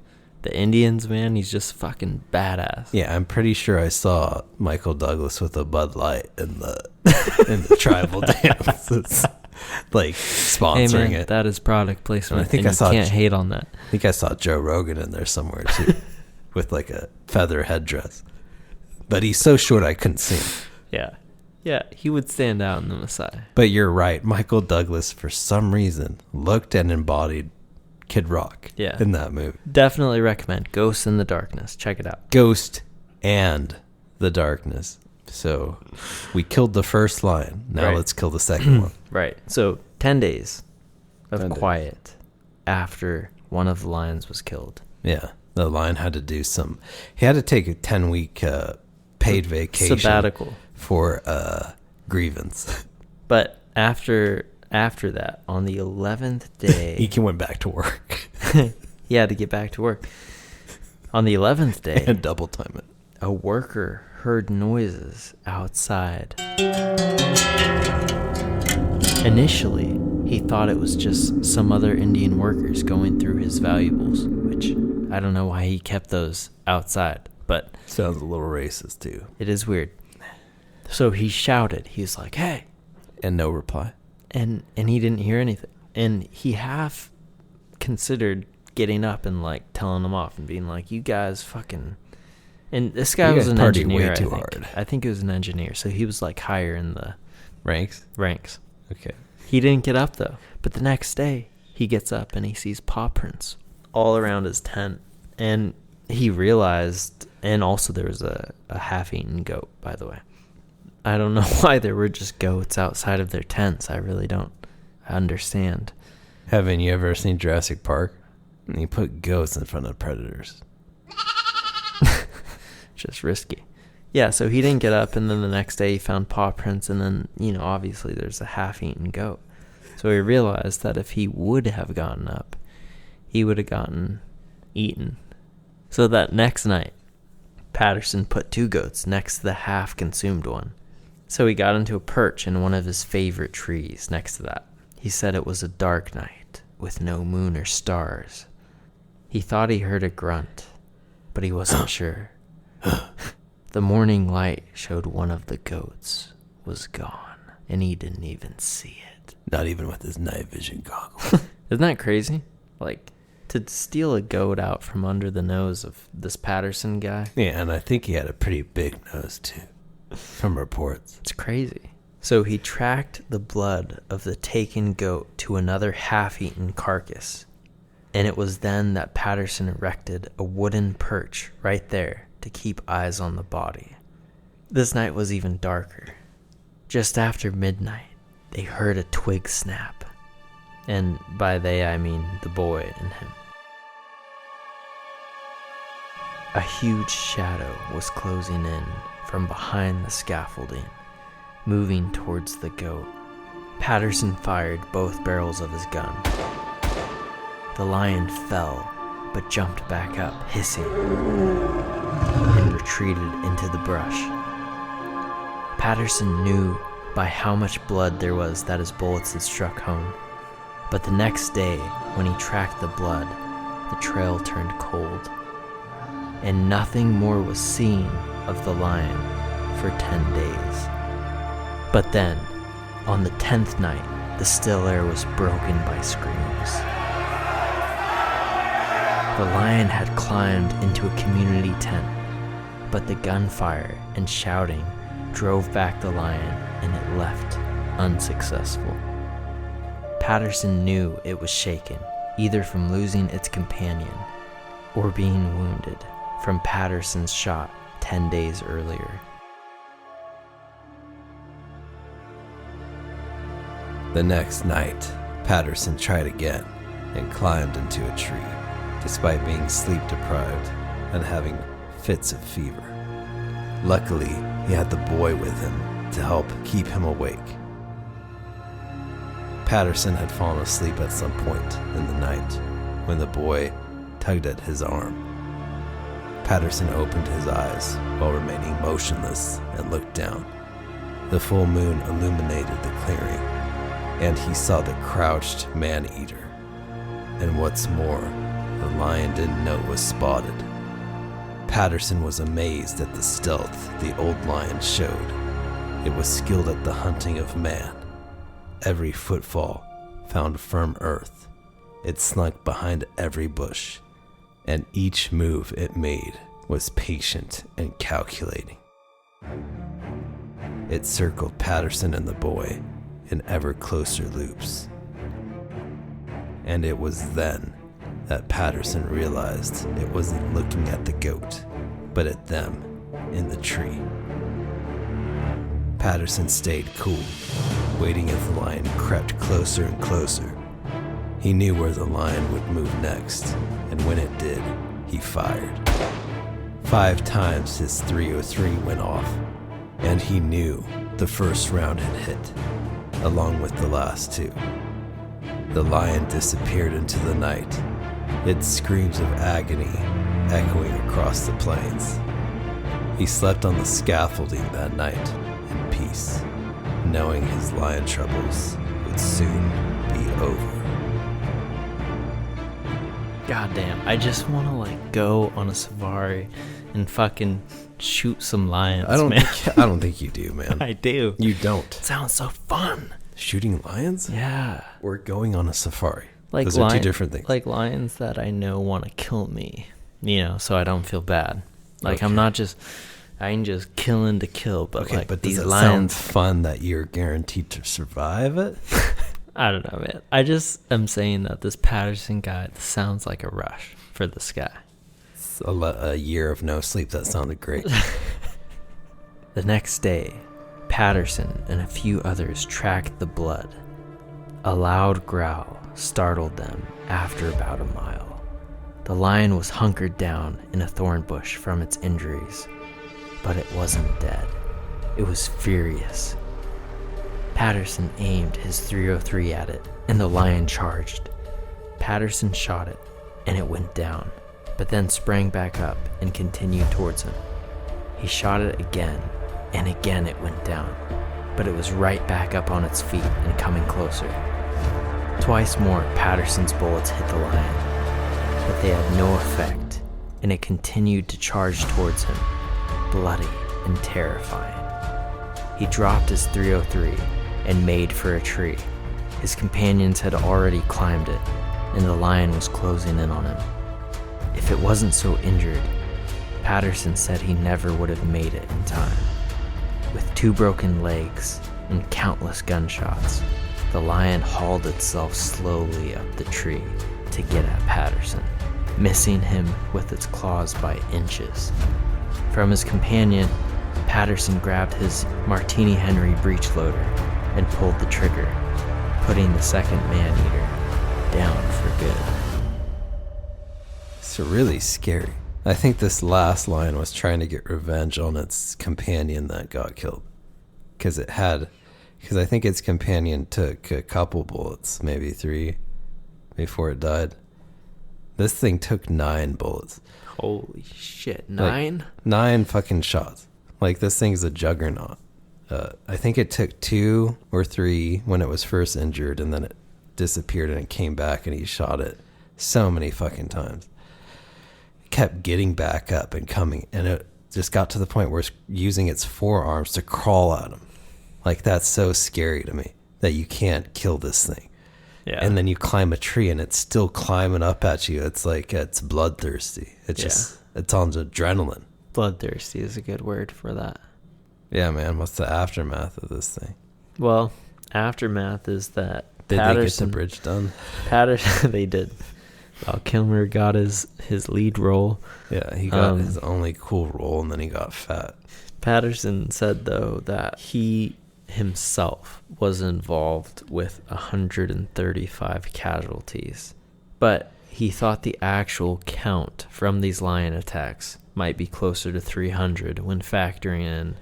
Indians, man. He's just fucking badass. Yeah, I'm pretty sure I saw Michael Douglas with a Bud Light in the tribal dances, like Hey sponsoring man, it. that is product placement. I think and I saw you can't hate on that. I think I saw Joe Rogan in there somewhere too, with like a feather headdress. But he's so short I couldn't see him. Yeah, he would stand out in the Maasai. But you're right. Michael Douglas, for some reason, looked and embodied Kid Rock in that movie. Definitely recommend Ghosts in the Darkness. Check it out. Ghost and the Darkness. So we killed the first lion. Now Right. let's kill the second one. Right. So 10 days of 10 days. quiet after one of the lions was killed. Yeah. The lion had to do he had to take a 10-week paid vacation. Sabbatical. For grievance. But after that, on the 11th day, He went back to work. he had to get back to work. On the 11th day, And double time it. a worker heard noises outside. Initially, he thought it was just some other Indian workers going through his valuables, which I don't know why he kept those outside, but Sounds a little racist too. it is weird. So he shouted. He's like, "Hey!" And no reply. And he didn't hear anything. And he half considered getting up and like telling them off and being like, "You guys fucking." And this guy You was guys an party engineer. way too I think. hard. I think he was an engineer, so he was like higher in the Ranks? ranks. Okay. He didn't get up though. But the next day, he gets up and he sees paw prints all around his tent, and he realized. And also, there was a half-eaten goat, by the way. I don't know why there were just goats outside of their tents. I really don't understand. Haven't you ever seen Jurassic Park? And you put goats in front of predators. Just risky. Yeah, so he didn't get up, and then the next day he found paw prints, and then, obviously there's a half-eaten goat. So he realized that if he would have gotten up, he would have gotten eaten. So that next night, Patterson put 2 goats next to the half-consumed one. So he got into a perch in one of his favorite trees next to that. He said it was a dark night with no moon or stars. He thought he heard a grunt, but he wasn't sure. The morning light showed one of the goats was gone, and he didn't even see it. Not even with his night vision goggles. Isn't that crazy? Like, to steal a goat out from under the nose of this Patterson guy? Yeah, and I think he had a pretty big nose too, from reports. It's crazy. So he tracked the blood of the taken goat to another half-eaten carcass. And it was then that Patterson erected a wooden perch right there to keep eyes on the body. This night was even darker. Just after midnight, they heard a twig snap. And by they, I mean the boy and him. A huge shadow was closing in from behind the scaffolding, moving towards the goat. Patterson fired both barrels of his gun. The lion fell, but jumped back up, hissing, and retreated into the brush. Patterson knew by how much blood there was that his bullets had struck home. But the next day, when he tracked the blood, the trail turned cold, and nothing more was seen of the lion for 10 days. But then, on the 10th night, the still air was broken by screams. The lion had climbed into a community tent, but the gunfire and shouting drove back the lion, and it left unsuccessful. Patterson knew it was shaken, either from losing its companion or being wounded from Patterson's shot 10 days earlier. The next night, Patterson tried again and climbed into a tree, despite being sleep deprived and having fits of fever. Luckily, he had the boy with him to help keep him awake. Patterson had fallen asleep at some point in the night when the boy tugged at his arm. Patterson opened his eyes while remaining motionless and looked down. The full moon illuminated the clearing, and he saw the crouched man-eater. And what's more, the lion didn't know it was spotted. Patterson was amazed at the stealth the old lion showed. It was skilled at the hunting of man. Every footfall found firm earth. It slunk behind every bush, and each move it made was patient and calculating. It circled Patterson and the boy in ever closer loops. And it was then that Patterson realized it wasn't looking at the goat, but at them in the tree. Patterson stayed cool, waiting as the lion crept closer and closer. He knew where the lion would move next, and when it did, he fired. 5 times his .303 went off, and he knew the first round had hit, along with the last 2. The lion disappeared into the night, its screams of agony echoing across the plains. He slept on the scaffolding that night in peace, knowing his lion troubles would soon be over. Goddamn, I just want to go on a safari and fucking shoot some lions, I man. don't think you do, man. I do. You don't. It sounds so fun. Shooting lions? Yeah. Or going on a safari. Like Those are 2 different things. Like lions that I know want to kill me, so I don't feel bad. Like Okay. I ain't just killing to kill, but Okay, but these does it lions. sound fun that you're guaranteed to survive it? I don't know, man. I just am saying that this Patterson guy sounds like a rush for this guy. It's a year of no sleep. That sounded great. The next day, Patterson and a few others tracked the blood. A loud growl startled them after about a mile. The lion was hunkered down in a thorn bush from its injuries, but it wasn't dead. It was furious. Patterson aimed his .303 at it, and the lion charged. Patterson shot it, and it went down, but then sprang back up and continued towards him. He shot it again, and again it went down, but it was right back up on its feet and coming closer. Twice more, Patterson's bullets hit the lion, but they had no effect, and it continued to charge towards him, bloody and terrifying. He dropped his .303 and made for a tree. His companions had already climbed it, and the lion was closing in on him. If it wasn't so injured, Patterson said he never would have made it in time. With 2 broken legs and countless gunshots, the lion hauled itself slowly up the tree to get at Patterson, missing him with its claws by inches. From his companion, Patterson grabbed his Martini Henry breech loader and pulled the trigger, putting the second man-eater down for good. It's really scary. I think this last lion was trying to get revenge on its companion that got killed. Because I think its companion took a couple bullets, maybe 3, before it died. This thing took 9 bullets. Holy shit, 9? 9 fucking shots. This thing's a juggernaut. I think it took 2 or 3 when it was first injured, and then it disappeared and it came back and he shot it so many fucking times. It kept getting back up and coming, and it just got to the point where it's using its forearms to crawl at him. That's so scary to me that you can't kill this thing. Yeah. And then you climb a tree and it's still climbing up at you. It's it's bloodthirsty. It's on adrenaline. Bloodthirsty is a good word for that. Yeah, man. What's the aftermath of this thing? Well, aftermath is that Did they get the Patterson, bridge done? they did. Val Kilmer got his lead role. Yeah, he got his only cool role, and then he got fat. Patterson said, though, that he himself was involved with 135 casualties, but he thought the actual count from these lion attacks might be closer to 300 when factoring in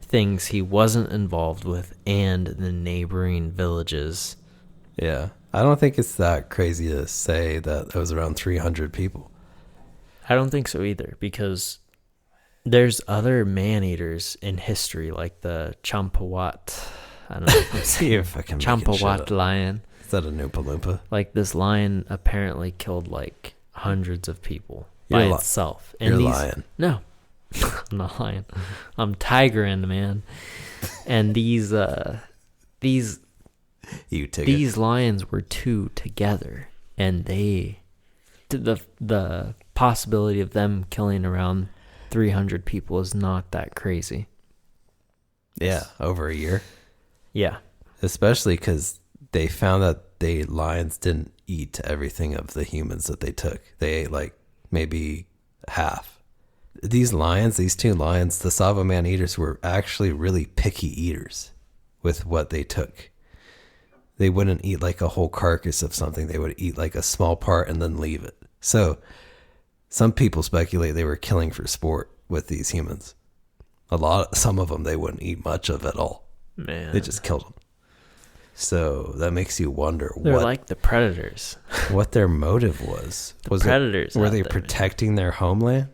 things he wasn't involved with and the neighboring villages. Yeah, I don't think it's that crazy to say that it was around 300 people. I don't think so either, because there's other man-eaters in history, like the Champawat. I don't know if I'm See if I can make it shut Champawat up. lion. Is that a Noompa Loompa? Like, this lion apparently killed like hundreds of people You're by itself. And You're these, lying. No, I'm not lying. I'm tigering, man. And these You take these lions were two together, and the possibility of them killing around 300 people is not that crazy. Yeah, over a year. Yeah. Especially because they found that the lions didn't eat everything of the humans that they took. They ate like maybe half. These lions, these two lions, the Tsavo man-eaters were actually really picky eaters with what they took. They wouldn't eat like a whole carcass of something. They would eat like a small part and then leave it. So some people speculate they were killing for sport with these humans. Some of them, they wouldn't eat much of at all. Man. They just killed them. So that makes you wonder They're like the predators. what their motive was. Predators. Were out they there. protecting their homeland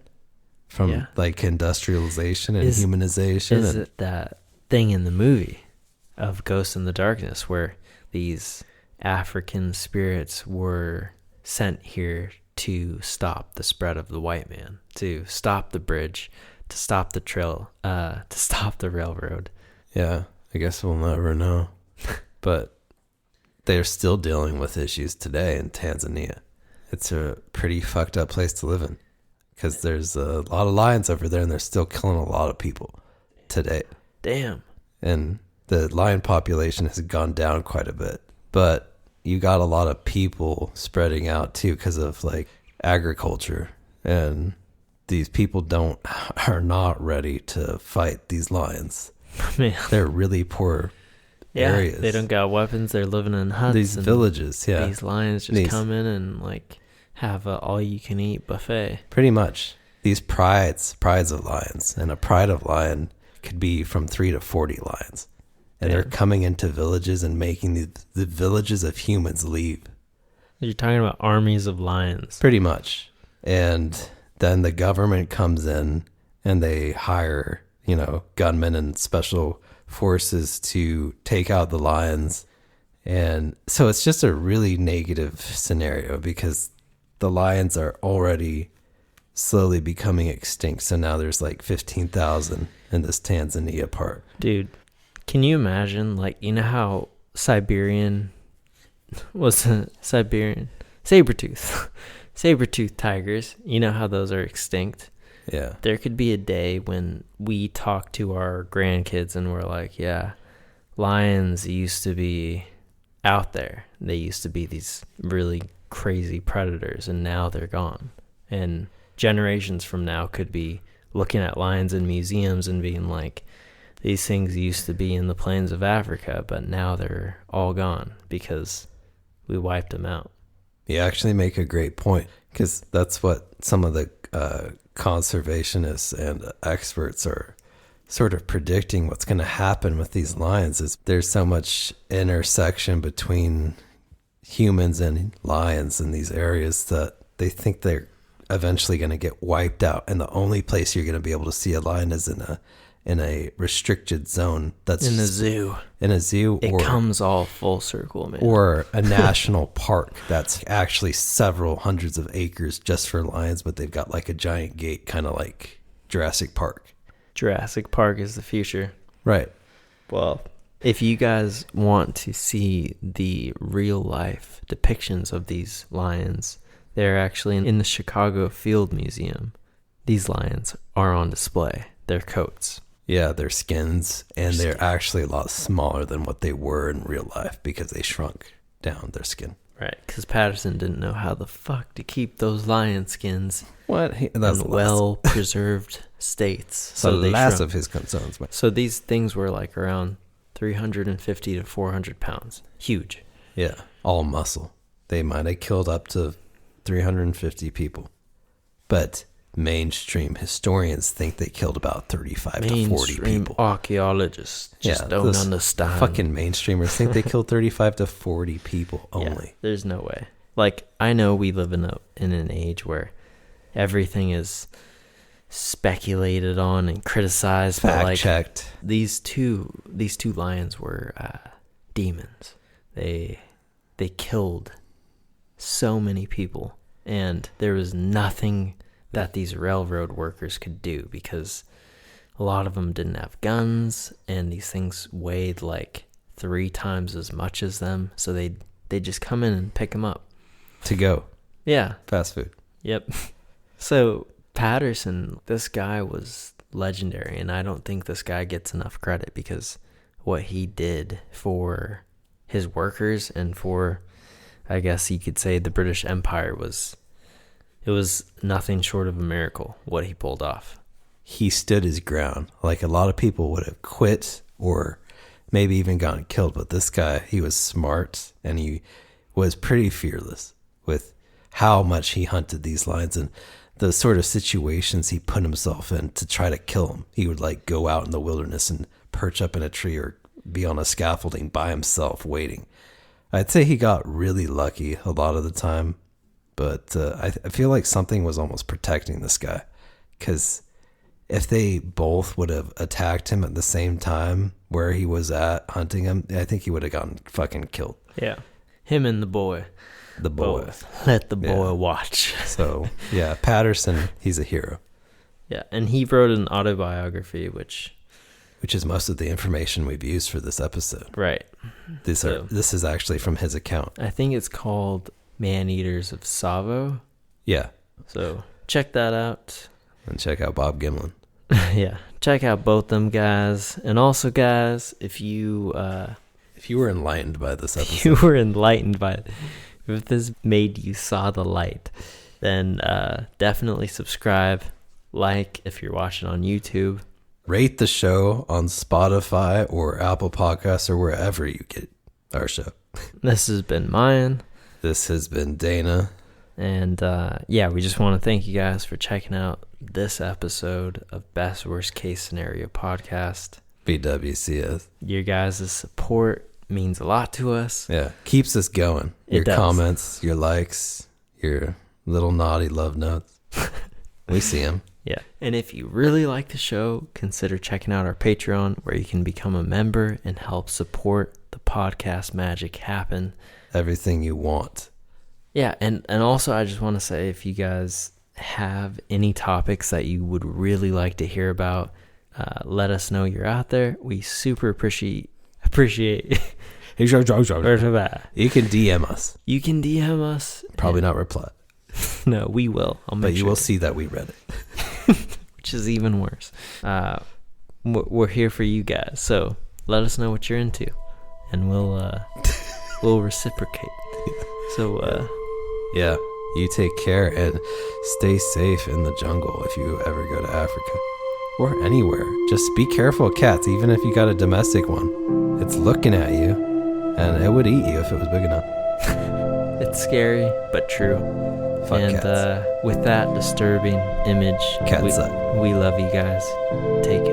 from like industrialization and humanization? Is it that thing in the movie of Ghost in the Darkness where these African spirits were sent here to stop the spread of the white man, to stop the bridge, to stop the trail, to stop the railroad? Yeah, I guess we'll never know. But they're still dealing with issues today in Tanzania. It's a pretty fucked up place to live in because there's a lot of lions over there and they're still killing a lot of people today. Damn. And the lion population has gone down quite a bit. But you got a lot of people spreading out too because of like agriculture. And these people are not ready to fight these lions. Man. They're really poor areas. They don't got weapons. They're living in huts. These villages, yeah. These lions just come in and like have a all-you-can-eat buffet. Pretty much. These prides of lions, and a pride of lion could be from 3 to 40 lions. And they're coming into villages and making the villages of humans leave. You're talking about armies of lions. Pretty much. And then the government comes in and they hire, gunmen and special forces to take out the lions. And so it's just a really negative scenario because the lions are already slowly becoming extinct. So now there's like 15,000 in this Tanzania part. Dude, can you imagine, like, you know how Siberian saber-tooth tigers, you know how those are extinct? Yeah. There could be a day when we talk to our grandkids and we're like, yeah, lions used to be out there. They used to be these really crazy predators, and now they're gone. And generations from now could be looking at lions in museums and being like, these things used to be in the plains of Africa, but now they're all gone because we wiped them out. You actually make a great point because that's what some of the conservationists and experts are sort of predicting what's going to happen with these lions is there's so much intersection between humans and lions in these areas that they think they're eventually going to get wiped out. And the only place you're going to be able to see a lion is in a restricted zone. That's in a zoo. In a zoo. It comes all full circle, man. Or a national park that's actually several hundreds of acres just for lions, but they've got like a giant gate, kind of like Jurassic Park. Jurassic Park is the future. Right. Well, if you guys want to see the real life depictions of these lions, they're actually in the Chicago Field Museum. These lions are on display. Their coats. Yeah, their skins, and they're actually a lot smaller than what they were in real life because they shrunk down their skin. Right, because Patterson didn't know how the fuck to keep those lion skins What? in well-preserved states. So they last shrunk. of his concerns. So these things were like around 350 to 400 pounds. Huge. Yeah, all muscle. They might have killed up to 350 people. But mainstream historians think they killed about 35 to 40 Mainstream people. archaeologists just don't those understand. Fucking mainstreamers think they killed 35 to 40 people only. Yeah, there's no way. Like, I know we live in an age where everything is speculated on and criticized. Fact checked. These two lions were demons. They killed so many people, and there was nothing that these railroad workers could do because a lot of them didn't have guns, and these things weighed like 3 times as much as them. So they just come in and pick them up To go. Yeah. Fast food. Yep. So Patterson, this guy was legendary, and I don't think this guy gets enough credit because what he did for his workers and for, I guess you could say, the British Empire was nothing short of a miracle what he pulled off. He stood his ground. Like a lot of people would have quit or maybe even gotten killed, but this guy, he was smart and he was pretty fearless with how much he hunted these lions and the sort of situations he put himself in to try to kill them. He would like go out in the wilderness and perch up in a tree or be on a scaffolding by himself waiting. I'd say he got really lucky a lot of the time, but I feel like something was almost protecting this guy, because if they both would have attacked him at the same time where he was at hunting him, I think he would have gotten fucking killed. Yeah. Him and the boy. The boy. Both. Let the boy watch. So, yeah, Patterson, he's a hero. Yeah, and he wrote an autobiography, which is most of the information we've used for this episode. Right. This is actually from his account. I think it's called Man-Eaters of Tsavo. Yeah. So check that out. And check out Bob Gimlin. Yeah. Check out both them guys. And also, guys, if you were enlightened by this episode. If you were enlightened by it, if this made you saw the light, then definitely subscribe, like if you're watching on YouTube. Rate the show on Spotify or Apple Podcasts or wherever you get our show. This has been Mayan. This has been Dana. And yeah, we just want to thank you guys for checking out this episode of Best Worst Case Scenario Podcast. BWCS. Your guys' support means a lot to us. Yeah, keeps us going. Your comments, your likes, your little naughty love notes. We see them. Yeah. And if you really like the show, consider checking out our Patreon, where you can become a member and help support the podcast magic happen. Everything you want. Yeah. And also, I just want to say, if you guys have any topics that you would really like to hear about, let us know you're out there. We super appreciate You can DM us. You can DM us. Probably not reply. No, we will. But you will see that we read it. Which is even worse. We're here for you guys. So let us know what you're into, and we'll reciprocate. So yeah, you take care and stay safe in the jungle if you ever go to Africa or anywhere. Just be careful of cats, even if you got a domestic one. It's looking at you, and it would eat you if it was big enough. It's scary, but true. Fuck and cats. With that disturbing image, Cats suck. We love you guys. Take care.